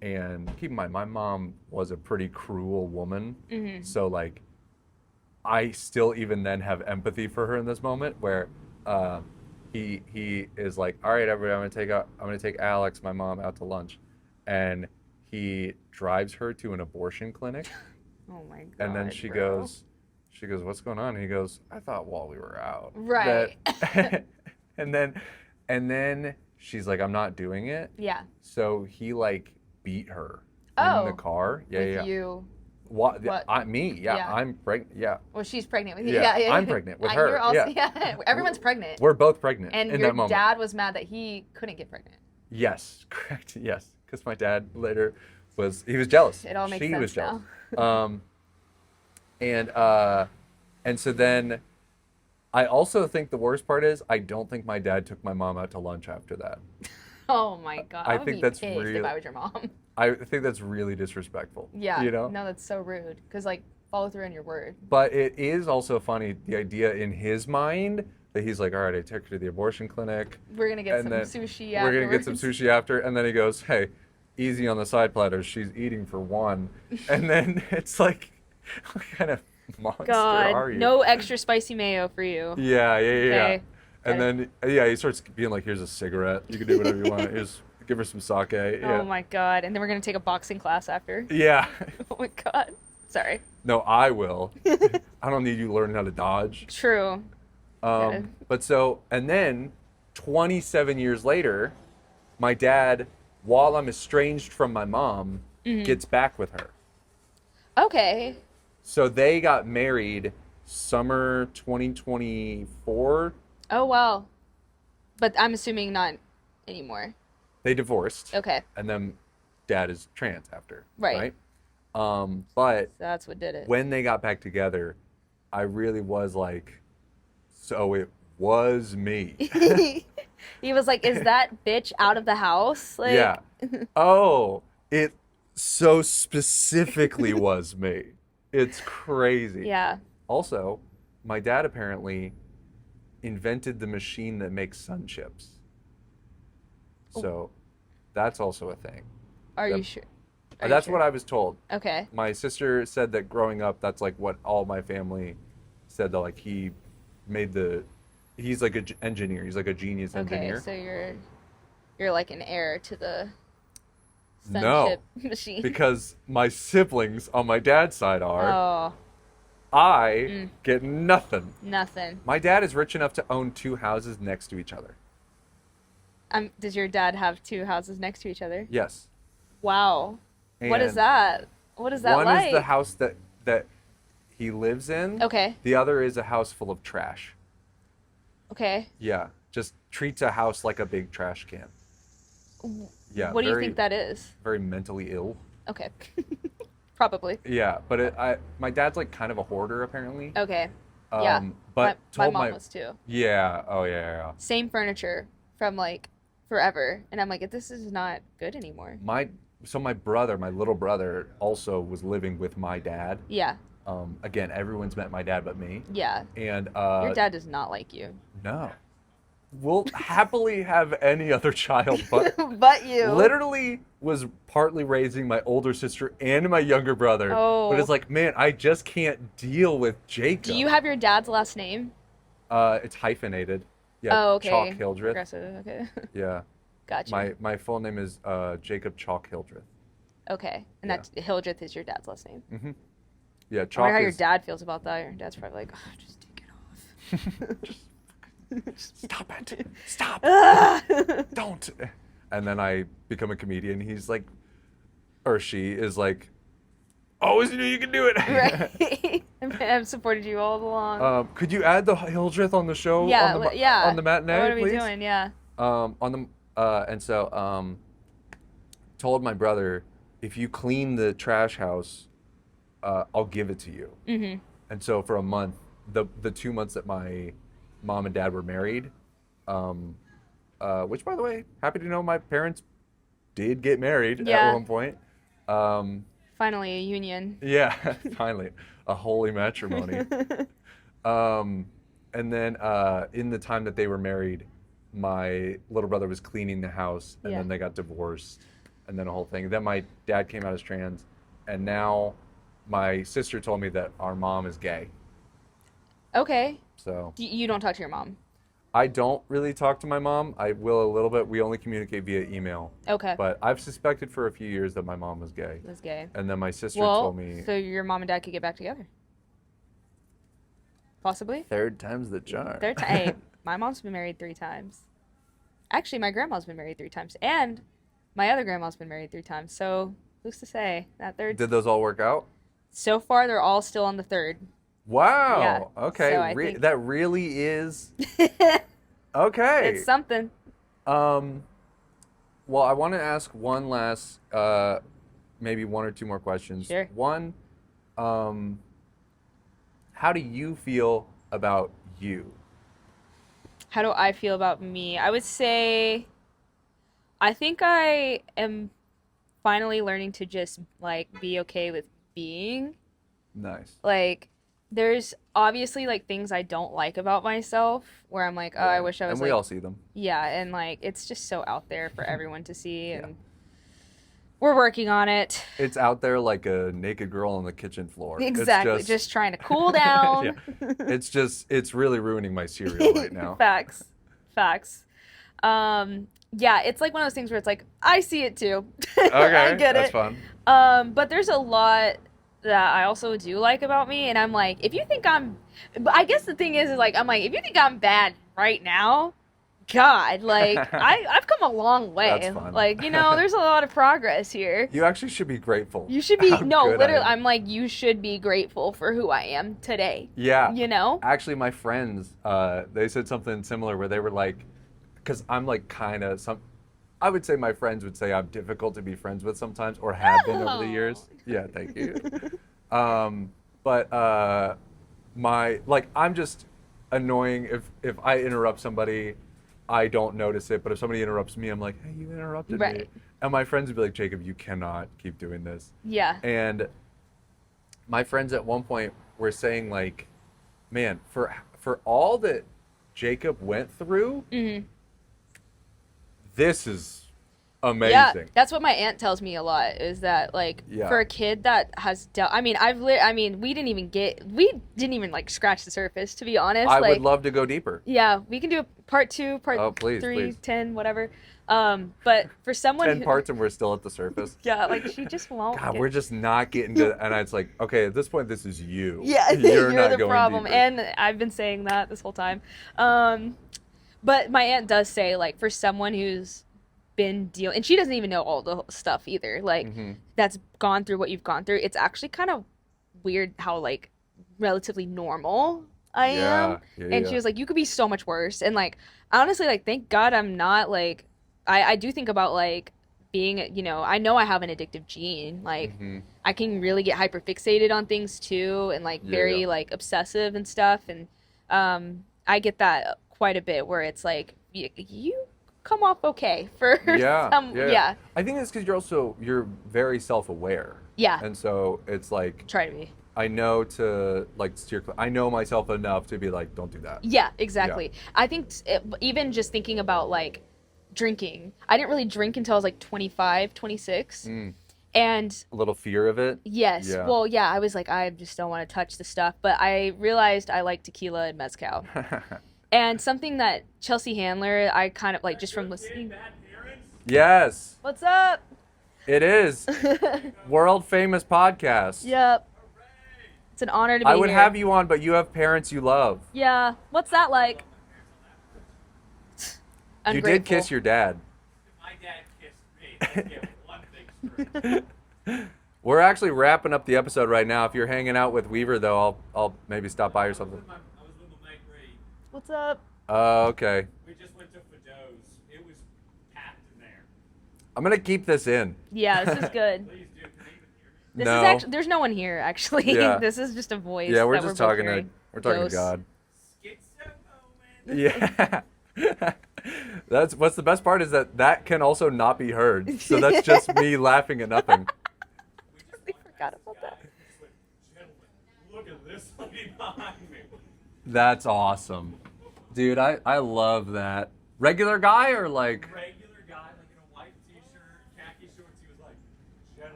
Speaker 2: And keep in mind, my mom was a pretty cruel woman.
Speaker 1: Mm-hmm.
Speaker 2: So like, I still even then have empathy for her in this moment where he is like, all right, everybody, I'm gonna take Alex, my mom, out to lunch, and he drives her to an abortion clinic.
Speaker 1: Oh my God.
Speaker 2: And then she
Speaker 1: bro.
Speaker 2: goes, what's going on? And he goes, I thought while we were out.
Speaker 1: Right.
Speaker 2: and then she's like, I'm not doing it.
Speaker 1: Yeah.
Speaker 2: So he like beat her
Speaker 1: Oh.
Speaker 2: in the car. Yeah,
Speaker 1: With
Speaker 2: yeah.
Speaker 1: you.
Speaker 2: What?
Speaker 1: What?
Speaker 2: Me? Yeah,
Speaker 1: Yeah.
Speaker 2: I'm pregnant. Yeah.
Speaker 1: Well, she's pregnant with you.
Speaker 2: Yeah,
Speaker 1: Yeah.
Speaker 2: I'm pregnant with her.
Speaker 1: You're also,
Speaker 2: Yeah.
Speaker 1: Everyone's pregnant.
Speaker 2: We're both pregnant
Speaker 1: And
Speaker 2: in
Speaker 1: your
Speaker 2: that moment.
Speaker 1: dad was mad that he couldn't get pregnant.
Speaker 2: Yes, correct. Yes, because my dad later was jealous.
Speaker 1: It all makes
Speaker 2: she
Speaker 1: sense
Speaker 2: was jealous.
Speaker 1: now.
Speaker 2: And so then I also think the worst part is I don't think my dad took my mom out to lunch after that.
Speaker 1: Oh my God.
Speaker 2: I
Speaker 1: I would
Speaker 2: think
Speaker 1: be
Speaker 2: that's
Speaker 1: pissed
Speaker 2: real-
Speaker 1: if I was your mom.
Speaker 2: I think that's really disrespectful.
Speaker 1: Yeah.
Speaker 2: You know?
Speaker 1: No, that's so rude. Because, like, follow through on your word.
Speaker 2: But it is also funny, the idea in his mind that he's like, all right, I took her to the abortion clinic.
Speaker 1: We're going to get
Speaker 2: and
Speaker 1: some
Speaker 2: then
Speaker 1: sushi
Speaker 2: We're
Speaker 1: afterwards.
Speaker 2: going to get some sushi after. And then he goes, hey, easy on the side platters. She's eating for 1. And then it's like, what kind of monster are
Speaker 1: God,
Speaker 2: you?
Speaker 1: no extra spicy mayo for you.
Speaker 2: Yeah.
Speaker 1: Okay.
Speaker 2: And then, he starts being like, here's a cigarette. You can do whatever you want. Here's, give her some sake. Yeah.
Speaker 1: Oh my God. And then we're going to take a boxing class after.
Speaker 2: Yeah.
Speaker 1: Oh my God. Sorry.
Speaker 2: No, I will. I don't need you learning how to dodge.
Speaker 1: True.
Speaker 2: But so, and then 27 years later, my dad, while I'm estranged from my mom, gets back with her.
Speaker 1: Okay.
Speaker 2: So they got married summer 2024.
Speaker 1: Oh, wow. But I'm assuming not anymore.
Speaker 2: They divorced.
Speaker 1: Okay.
Speaker 2: And then dad is trans after.
Speaker 1: Right.
Speaker 2: But
Speaker 1: So that's what did it.
Speaker 2: when they got back together, I really was like, so it was me.
Speaker 1: He was like, is that bitch out of the house? Like,
Speaker 2: Yeah. Oh, it so specifically was me. It's crazy.
Speaker 1: Yeah.
Speaker 2: Also, my dad apparently invented the machine that makes sun chips. So that's also a thing.
Speaker 1: Are
Speaker 2: That-
Speaker 1: you sure? Are you
Speaker 2: That's
Speaker 1: sure?
Speaker 2: what I was told.
Speaker 1: Okay.
Speaker 2: My sister said that growing up, that's like what all my family said, that like he made he's like an engineer. He's like a genius engineer.
Speaker 1: Okay, so you're like an heir to the sun
Speaker 2: No,
Speaker 1: chip machine.
Speaker 2: because my siblings on my dad's side are.
Speaker 1: Oh,
Speaker 2: I get nothing.
Speaker 1: nothing.
Speaker 2: My dad is rich enough to own 2 houses next to each other.
Speaker 1: Does your dad have 2 houses next to each other?
Speaker 2: Yes.
Speaker 1: Wow. What is
Speaker 2: And
Speaker 1: that? What is that
Speaker 2: one
Speaker 1: like?
Speaker 2: is the house that he lives in.
Speaker 1: Okay.
Speaker 2: The other is a house full of trash.
Speaker 1: Okay.
Speaker 2: Yeah. Just treats a house like a big trash can. Yeah.
Speaker 1: What do you think that is?
Speaker 2: Very mentally ill.
Speaker 1: Okay. Probably.
Speaker 2: Yeah, but my dad's like kind of a hoarder apparently.
Speaker 1: Okay. Yeah.
Speaker 2: But
Speaker 1: my
Speaker 2: told
Speaker 1: mom was too.
Speaker 2: Yeah. Oh yeah.
Speaker 1: Same furniture from like forever, and I'm like, this is not good anymore.
Speaker 2: My little brother, also was living with my dad.
Speaker 1: Yeah.
Speaker 2: Again, everyone's met my dad but me.
Speaker 1: Yeah.
Speaker 2: And
Speaker 1: Your dad does not like you.
Speaker 2: No. We'll happily have any other child, but
Speaker 1: But you.
Speaker 2: literally was partly raising my older sister and my younger brother.
Speaker 1: Oh.
Speaker 2: But it's like, man, I just can't deal with Jacob.
Speaker 1: Do you have your dad's last name?
Speaker 2: It's hyphenated. Yeah.
Speaker 1: Oh, okay.
Speaker 2: Chalk Hildreth.
Speaker 1: Aggressive. Okay.
Speaker 2: Yeah.
Speaker 1: Gotcha.
Speaker 2: My full name is Jacob Chalk Hildreth.
Speaker 1: Okay. And
Speaker 2: Yeah.
Speaker 1: that's Hildreth is your dad's last name.
Speaker 2: Mm-hmm. Yeah,
Speaker 1: I
Speaker 2: Chalk
Speaker 1: wonder how your
Speaker 2: is.
Speaker 1: dad feels about that. Your dad's probably like, oh, just take it off.
Speaker 2: Stop it! Stop!
Speaker 1: Ah!
Speaker 2: Don't! And then I become a comedian. He's like, or she is like, always knew you could do it.
Speaker 1: Right. I've supported you all along.
Speaker 2: Could you add the Hildreth on the show?
Speaker 1: Yeah,
Speaker 2: On the matinee,
Speaker 1: what are we
Speaker 2: please?
Speaker 1: doing? Yeah.
Speaker 2: Told my brother, if you clean the trash house, I'll give it to you.
Speaker 1: Mm-hmm.
Speaker 2: And so for a month, the 2 months that my mom and dad were married, which by the way, happy to know my parents did get married
Speaker 1: Yeah.
Speaker 2: at one point.
Speaker 1: Finally, a union.
Speaker 2: Yeah, finally, a holy matrimony. And then in the time that they were married, my little brother was cleaning the house, and
Speaker 1: Yeah.
Speaker 2: then they got divorced, and then a whole thing. Then my dad came out as trans, and now my sister told me that our mom is gay.
Speaker 1: Okay.
Speaker 2: So
Speaker 1: You don't talk to your mom.
Speaker 2: I don't really talk to my mom. I will a little bit. We only communicate via email.
Speaker 1: Okay.
Speaker 2: But I've suspected for a few years that my mom was gay.
Speaker 1: Was gay.
Speaker 2: And then my sister
Speaker 1: Well,
Speaker 2: told me.
Speaker 1: so your mom and dad could get back together. Possibly.
Speaker 2: Third time's the charm.
Speaker 1: Hey, my mom's been married 3 times. Actually, my grandma's been married 3 times, and my other grandma's been married 3 times. So who's to say that third?
Speaker 2: Did those all work out?
Speaker 1: So far, they're all still on the 3rd.
Speaker 2: Wow.
Speaker 1: Yeah,
Speaker 2: Okay.
Speaker 1: so I think-
Speaker 2: That really is. Okay.
Speaker 1: It's something.
Speaker 2: Well, I want to ask one last, maybe 1 or 2 more questions.
Speaker 1: Sure.
Speaker 2: One, how do you feel about you?
Speaker 1: How do I feel about me? I would say I think I am finally learning to just like be okay with being.
Speaker 2: Nice.
Speaker 1: Like there's obviously like things I don't like about myself where I'm like, oh, I wish I was
Speaker 2: And we
Speaker 1: like
Speaker 2: all see them.
Speaker 1: yeah, and like it's just so out there for everyone to see and we're working on it.
Speaker 2: It's out there like a naked girl on the kitchen floor.
Speaker 1: Exactly.
Speaker 2: It's
Speaker 1: Just trying to cool down.
Speaker 2: Yeah. It's really ruining my cereal right now.
Speaker 1: Facts. Yeah, it's like one of those things where it's like, I see it too.
Speaker 2: Okay,
Speaker 1: I get
Speaker 2: that's
Speaker 1: it.
Speaker 2: fun.
Speaker 1: But there's a lot that I also do like about me, and I'm like, if you think but I guess the thing is like, I'm like, if you think I'm bad right now, God, like, I've come a long way.
Speaker 2: That's fun.
Speaker 1: Like, there's a lot of progress here.
Speaker 2: You actually should be grateful.
Speaker 1: You should be,
Speaker 2: how
Speaker 1: no,
Speaker 2: good I
Speaker 1: literally,
Speaker 2: am.
Speaker 1: I'm like, you should be grateful for who I am today.
Speaker 2: Yeah. Actually, my friends, they said something similar where they were like, because I'm like kind of I would say my friends would say I'm difficult to be friends with sometimes, or have been over the years. Yeah, thank you. But I'm just annoying if I interrupt somebody, I don't notice it. But if somebody interrupts me, I'm like, hey, you interrupted me.
Speaker 1: Right.
Speaker 2: And my friends would be like, Jacob, you cannot keep doing this.
Speaker 1: Yeah.
Speaker 2: And my friends at one point were saying like, man, for all that Jacob went through, this is amazing.
Speaker 1: Yeah, that's what my aunt tells me a lot. Is that like
Speaker 2: Yeah.
Speaker 1: for a kid that has dealt? I mean, we didn't even like scratch the surface, to be honest.
Speaker 2: I
Speaker 1: like,
Speaker 2: would love to go deeper.
Speaker 1: Yeah, we can do a part 2, part
Speaker 2: Oh, please,
Speaker 1: 3,
Speaker 2: please.
Speaker 1: 10, whatever. But for someone
Speaker 2: 10 parts and we're still at the surface.
Speaker 1: yeah, like she just won't.
Speaker 2: God,
Speaker 1: get-
Speaker 2: we're just not getting to, and it's like, okay, at this point, this is you.
Speaker 1: Yeah,
Speaker 2: You're not
Speaker 1: the
Speaker 2: going
Speaker 1: problem,
Speaker 2: deeper.
Speaker 1: and I've been saying that this whole time. But my aunt does say like for someone who's been dealing, and she doesn't even know all the stuff either. Like that's gone through what you've gone through. It's actually kind of weird how like relatively normal I am. And she was like, you could be so much worse. And like honestly, like thank God I'm not like I do think about like being, I know I have an addictive gene. Like I can really get hyper fixated on things too, and like very like obsessive and stuff. And I get that quite a bit where it's like you come off okay for
Speaker 2: yeah. I think it's because you're very self-aware.
Speaker 1: Yeah.
Speaker 2: And so it's like
Speaker 1: Try to be.
Speaker 2: I know to like steer. I know myself enough to be like, don't do that.
Speaker 1: Yeah, exactly. Yeah. I think even just thinking about like drinking, I didn't really drink until I was like 25, 26. And
Speaker 2: a little fear of it.
Speaker 1: Yes.
Speaker 2: Yeah.
Speaker 1: Well, yeah, I was like, I just don't want to touch the stuff. But I realized I like tequila and mezcal. And something that Chelsea Handler, I kind of like just from listening.
Speaker 2: Yes,
Speaker 1: What's up?
Speaker 2: it is. World famous podcast.
Speaker 1: Yep. It's an honor to be
Speaker 2: I would
Speaker 1: here.
Speaker 2: have you on, but you have parents you love.
Speaker 1: Yeah. What's that like?
Speaker 2: You did kiss your dad.
Speaker 3: My dad kissed me. Let's get one thing straight.
Speaker 2: We're actually wrapping up the episode right now. If you're hanging out with Weaver, though, I'll maybe stop by or something.
Speaker 3: I was with my mate Reed.
Speaker 1: What's up?
Speaker 2: Okay.
Speaker 3: We just went to Fido's. It was packed in there.
Speaker 2: I'm gonna keep this in.
Speaker 1: Yeah, this is good.
Speaker 3: Please do. Can they even hear me?
Speaker 1: This
Speaker 2: No.
Speaker 1: is actually, there's no one here actually.
Speaker 2: Yeah.
Speaker 1: This is just a voice.
Speaker 2: Yeah, we're
Speaker 1: that
Speaker 2: just
Speaker 1: both
Speaker 2: talking to
Speaker 1: hearing.
Speaker 2: we're talking
Speaker 1: Ghosts.
Speaker 2: to God.
Speaker 3: Schizo moment.
Speaker 2: Yeah. That's what's the best part is that can also not be heard. So that's just me laughing at nothing.
Speaker 1: We forgot about that.
Speaker 3: Just went, gentlemen, look at this lady behind me.
Speaker 2: That's awesome. Dude, I love that. Regular guy or like
Speaker 3: Regular guy, like in a white t-shirt, khaki shorts. He was like,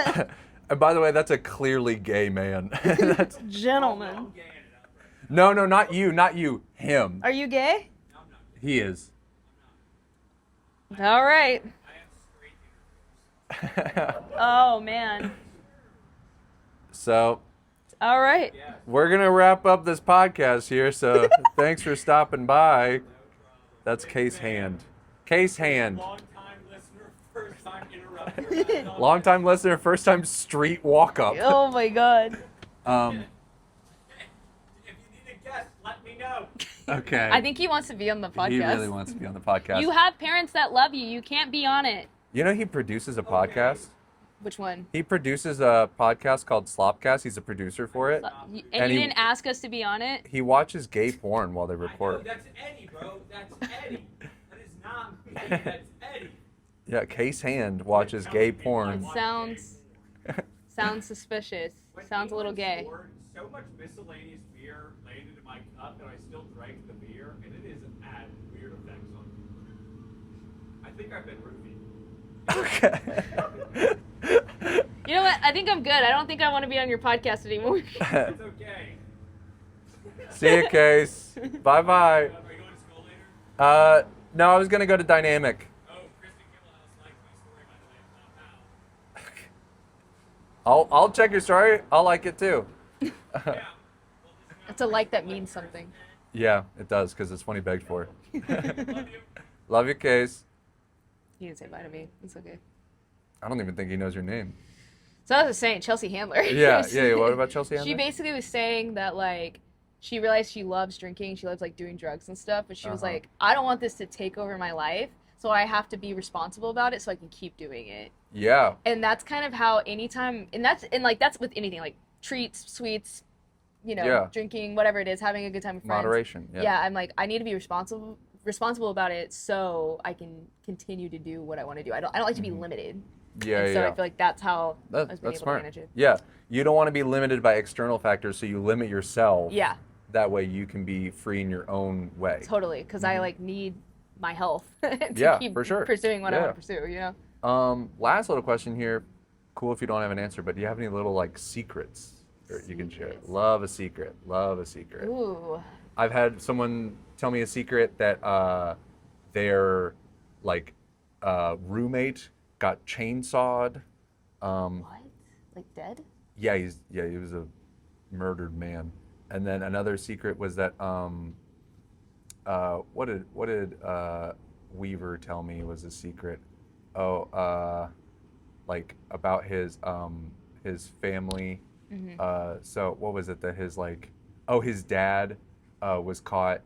Speaker 3: gentlemen.
Speaker 2: and by the way, that's a clearly gay man. That's,
Speaker 1: Gentlemen.
Speaker 3: I'm gaying it up right
Speaker 2: no, not you, him.
Speaker 1: Are you gay?
Speaker 3: now. I'm not.
Speaker 2: He is.
Speaker 1: All right.
Speaker 3: I have straight intercourse.
Speaker 1: Oh man.
Speaker 2: So
Speaker 1: All right.
Speaker 3: Yeah.
Speaker 2: we're gonna wrap up this podcast here. So thanks for stopping by. That's Case Hand. Case Hand.
Speaker 3: Long time listener, first time interrupter.
Speaker 2: Long time listener, first time street walk up.
Speaker 1: Oh my god.
Speaker 2: Um,
Speaker 3: If you need a guest, let me know.
Speaker 2: okay.
Speaker 1: I think he wants to be on the podcast.
Speaker 2: he really wants to be on the podcast.
Speaker 1: You have parents that love you. You can't be on it.
Speaker 2: You know he produces a podcast?
Speaker 1: Which one?
Speaker 2: He produces a podcast called Slopcast. He's a producer for it.
Speaker 1: And
Speaker 2: And
Speaker 1: you
Speaker 2: he-
Speaker 1: didn't ask us to be on it?
Speaker 2: He watches gay porn while they
Speaker 3: I know,
Speaker 2: record.
Speaker 3: that's Eddie, bro. That's Eddie. That is not me. That's Eddie.
Speaker 2: Yeah, Case Hand watches gay porn.
Speaker 1: Sounds suspicious.
Speaker 3: When
Speaker 1: Sounds a little
Speaker 3: England
Speaker 1: gay.
Speaker 3: scored, so much miscellaneous beer landed in my cup that I still drank the beer, and it is had weird effects on me. I think I've been roofied.
Speaker 2: Okay.
Speaker 1: You know what? I think I'm good. I don't think I want to be on your podcast anymore.
Speaker 3: It's okay.
Speaker 2: See you, Case. Bye-bye.
Speaker 3: Are you going to school later?
Speaker 2: No, I was going to go to Dynamic.
Speaker 3: Oh, Kristen Kimmelhouse liked my story, by the way. Not now.
Speaker 2: I'll check your story. I'll like it too.
Speaker 3: Yeah.
Speaker 1: It's a like that means something.
Speaker 2: Yeah, it does because it's funny begged for.
Speaker 3: Love you.
Speaker 2: Love you, Case.
Speaker 1: You didn't say bye to me. It's okay.
Speaker 2: I don't even think he knows your name.
Speaker 1: So I was saying Chelsea Handler.
Speaker 2: Yeah. What about Chelsea?
Speaker 1: She
Speaker 2: Handler?
Speaker 1: basically was saying that like she realized she loves drinking, she loves like doing drugs and stuff, but she was
Speaker 2: Uh-huh.
Speaker 1: like, I don't want this to take over my life, so I have to be responsible about it so I can keep doing it.
Speaker 2: Yeah.
Speaker 1: And that's kind of how anytime that's with anything like treats, sweets,
Speaker 2: Yeah.
Speaker 1: drinking, whatever it is, having a good time with friends.
Speaker 2: Moderation.
Speaker 1: Yeah, I'm like I need to be responsible about it so I can continue to do what I want to do. I don't like to be limited.
Speaker 2: Yeah.
Speaker 1: And so
Speaker 2: yeah.
Speaker 1: I feel like that's how I was being
Speaker 2: That's
Speaker 1: able
Speaker 2: smart.
Speaker 1: to manage it.
Speaker 2: Yeah. You don't want to be limited by external factors, so you limit yourself.
Speaker 1: Yeah,
Speaker 2: That way you can be free in your own way.
Speaker 1: totally. Because I like need my health to
Speaker 2: Yeah,
Speaker 1: keep
Speaker 2: for sure.
Speaker 1: pursuing what I
Speaker 2: Yeah.
Speaker 1: want to pursue. You know.
Speaker 2: Last little question here. Cool if you don't have an answer, but do you have any little like secrets that you can share?
Speaker 1: Secrets.
Speaker 2: Love a secret. Love a secret.
Speaker 1: Ooh.
Speaker 2: I've had someone tell me a secret that their like roommate got chainsawed.
Speaker 1: What? Like dead?
Speaker 2: Yeah, he was a murdered man. And then another secret was that what did Weaver tell me was a secret? Oh, like about his family. So what was it that his dad was caught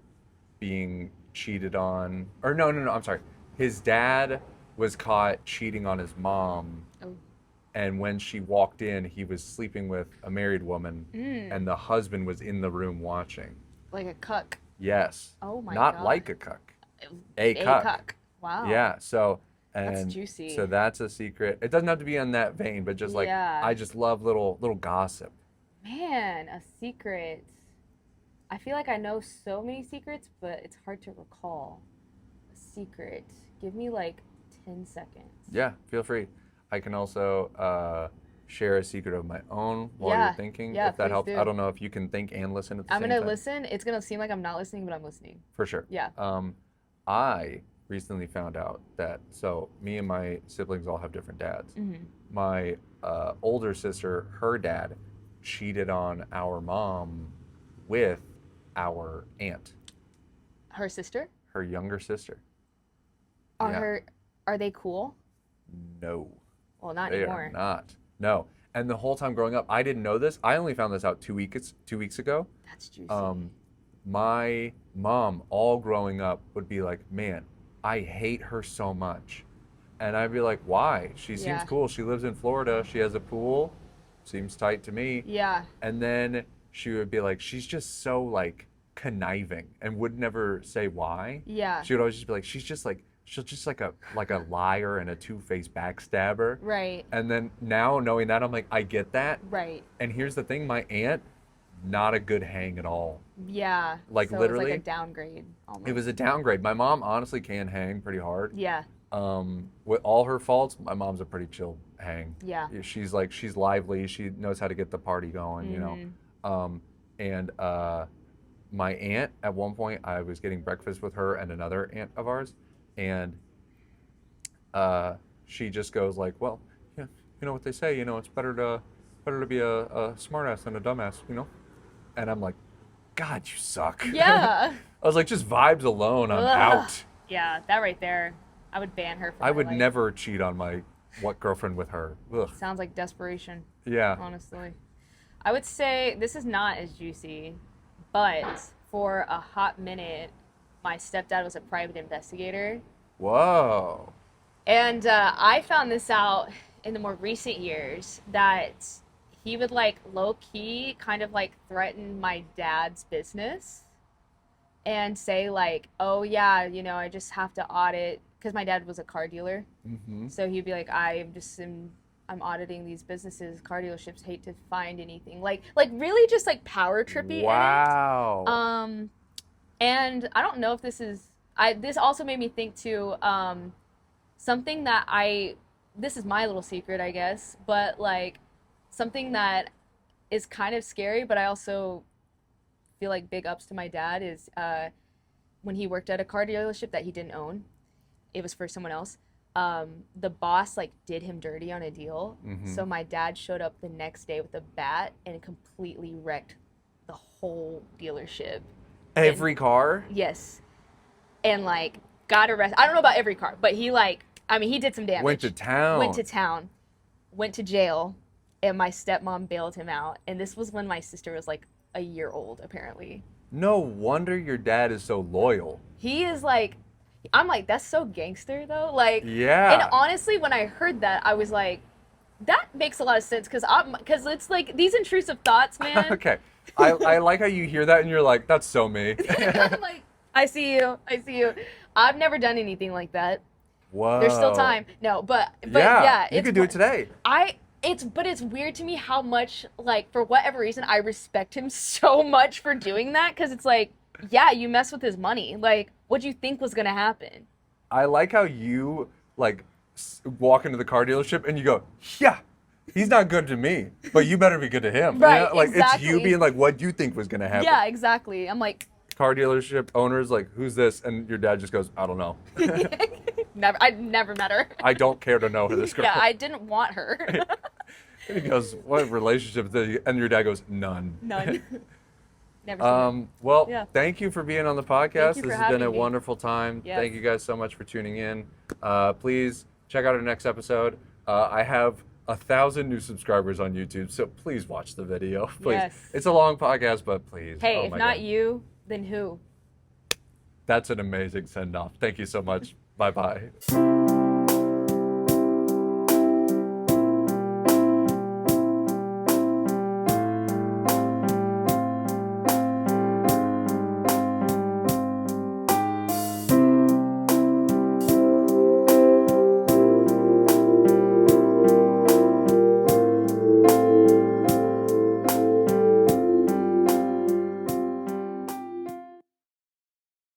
Speaker 2: being cheated on, or no, I'm sorry. His dad was caught cheating on his mom.
Speaker 1: Oh.
Speaker 2: And when she walked in, he was sleeping with a married woman,
Speaker 1: Mm.
Speaker 2: and the husband was in the room watching.
Speaker 1: Like a cuck.
Speaker 2: Yes.
Speaker 1: Oh my
Speaker 2: Not
Speaker 1: God.
Speaker 2: like a cuck. A cuck.
Speaker 1: Wow.
Speaker 2: Yeah. So and
Speaker 1: That's juicy.
Speaker 2: so that's a secret. It doesn't have to be in that vein, but just like
Speaker 1: Yeah.
Speaker 2: I just love little gossip.
Speaker 1: Man, a secret. I feel like I know so many secrets, but it's hard to recall. A secret. Give me like 10 seconds.
Speaker 2: Yeah, feel free. I can also share a secret of my own while
Speaker 1: Yeah,
Speaker 2: you're thinking,
Speaker 1: yeah,
Speaker 2: if that
Speaker 1: please
Speaker 2: helps.
Speaker 1: do.
Speaker 2: I don't know if you can think and listen at the
Speaker 1: I'm
Speaker 2: same
Speaker 1: gonna
Speaker 2: time.
Speaker 1: listen. It's gonna seem like I'm not listening, but I'm listening.
Speaker 2: For sure.
Speaker 1: Yeah.
Speaker 2: I recently found out that, so me and my siblings all have different dads.
Speaker 1: Mm-hmm.
Speaker 2: My older sister, her dad, cheated on our mom with our aunt,
Speaker 1: Her sister?
Speaker 2: her younger sister.
Speaker 1: Are they cool?
Speaker 2: No,
Speaker 1: Well, not
Speaker 2: they
Speaker 1: anymore.
Speaker 2: are not. No. And the whole time growing up, I didn't know this. I only found this out 2 weeks ago.
Speaker 1: That's juicy.
Speaker 2: My mom, all growing up, would be like, man, I hate her so much. And I'd be like, why? She seems cool. She lives in Florida. She has a pool. Seems tight to me.
Speaker 1: Yeah.
Speaker 2: And then she would be like, she's just so like conniving and would never say why.
Speaker 1: Yeah.
Speaker 2: She would always just be like, she's just like a liar and a two-faced backstabber.
Speaker 1: Right.
Speaker 2: And then now knowing that, I'm like, I get that.
Speaker 1: Right.
Speaker 2: And here's the thing, my aunt, not a good hang at all.
Speaker 1: Yeah.
Speaker 2: Like
Speaker 1: so
Speaker 2: literally.
Speaker 1: It was like a downgrade almost.
Speaker 2: It was a downgrade. My mom honestly can hang pretty hard.
Speaker 1: Yeah.
Speaker 2: With all her faults, my mom's a pretty chill hang.
Speaker 1: Yeah.
Speaker 2: She's lively. She knows how to get the party going, you know. And my aunt, at one point, I was getting breakfast with her and another aunt of ours, and she just goes like, well, yeah, you know what they say, you know, it's better to be a smartass than a dumbass, you know. And I'm like, God, you suck.
Speaker 1: Yeah.
Speaker 2: I was like, just vibes alone, I'm
Speaker 1: Ugh.
Speaker 2: out.
Speaker 1: Yeah, that right there. I would ban her from
Speaker 2: I
Speaker 1: my
Speaker 2: would
Speaker 1: life.
Speaker 2: never cheat on my girlfriend with her. Ugh.
Speaker 1: Sounds like desperation,
Speaker 2: Yeah.
Speaker 1: honestly. I would say this is not as juicy, but for a hot minute, my stepdad was a private investigator.
Speaker 2: Whoa.
Speaker 1: And I found this out in the more recent years that he would like low-key kind of like threaten my dad's business and say like, oh yeah, you know, I just have to audit, because my dad was a car dealer.
Speaker 2: Mm-hmm.
Speaker 1: So he'd be like, I'm auditing these businesses, car dealerships, hate to find anything. Like really just like power trippy.
Speaker 2: Wow.
Speaker 1: And I don't know if this also made me think too, something that this is my little secret, I guess, but like something that is kind of scary, but I also feel like big ups to my dad is when he worked at a car dealership that he didn't own. It was for someone else. The boss like did him dirty on a deal.
Speaker 2: Mm-hmm.
Speaker 1: So my dad showed up the next day with a bat and completely wrecked the whole dealership.
Speaker 2: Every car?
Speaker 1: Yes. And like got arrested. I don't know about every car, but he did some damage.
Speaker 2: Went to town.
Speaker 1: Went to jail, and my stepmom bailed him out. And this was when my sister was like a year old, apparently.
Speaker 2: No wonder your dad is so loyal.
Speaker 1: He is like, I'm like, that's so gangster though. Like,
Speaker 2: Yeah.
Speaker 1: And honestly, when I heard that, I was like, that makes a lot of sense, because it's like these intrusive thoughts, man.
Speaker 2: Okay. I like how you hear that and you're like, that's so me.
Speaker 1: I'm like, I see you. I've never done anything like that.
Speaker 2: Whoa.
Speaker 1: There's still time. No, but yeah,
Speaker 2: you could do it today.
Speaker 1: But it's weird to me how much, like, for whatever reason, I respect him so much for doing that, because it's like, yeah, you mess with his money. Like, what'd you think was gonna happen?
Speaker 2: I like how you like walk into the car dealership and you go, yeah, he's not good to me, but you better be good to him.
Speaker 1: Right,
Speaker 2: You know? Like
Speaker 1: exactly.
Speaker 2: It's you being like, what do you think was gonna happen?
Speaker 1: Yeah, exactly. I'm like,
Speaker 2: Car dealership owners like, who's this? And your dad just goes, I don't know.
Speaker 1: I never met her.
Speaker 2: I don't care to know her, this girl.
Speaker 1: Yeah, I didn't want her.
Speaker 2: And he goes, what relationship? And your dad goes, none.
Speaker 1: None. Never seen her.
Speaker 2: Well,
Speaker 1: Yeah.
Speaker 2: thank you for being on the podcast.
Speaker 1: Thank you
Speaker 2: This
Speaker 1: for
Speaker 2: has been a
Speaker 1: having me.
Speaker 2: wonderful time.
Speaker 1: Yes.
Speaker 2: Thank you guys so much for tuning in. Please check out our next episode. I have 1,000 new subscribers on YouTube, so please watch the video. Please.
Speaker 1: Yes.
Speaker 2: It's a long podcast, but please.
Speaker 1: Hey,
Speaker 2: Oh
Speaker 1: if
Speaker 2: my
Speaker 1: not
Speaker 2: God.
Speaker 1: you, then who?
Speaker 2: That's an amazing send-off. Thank you so much. Bye-bye.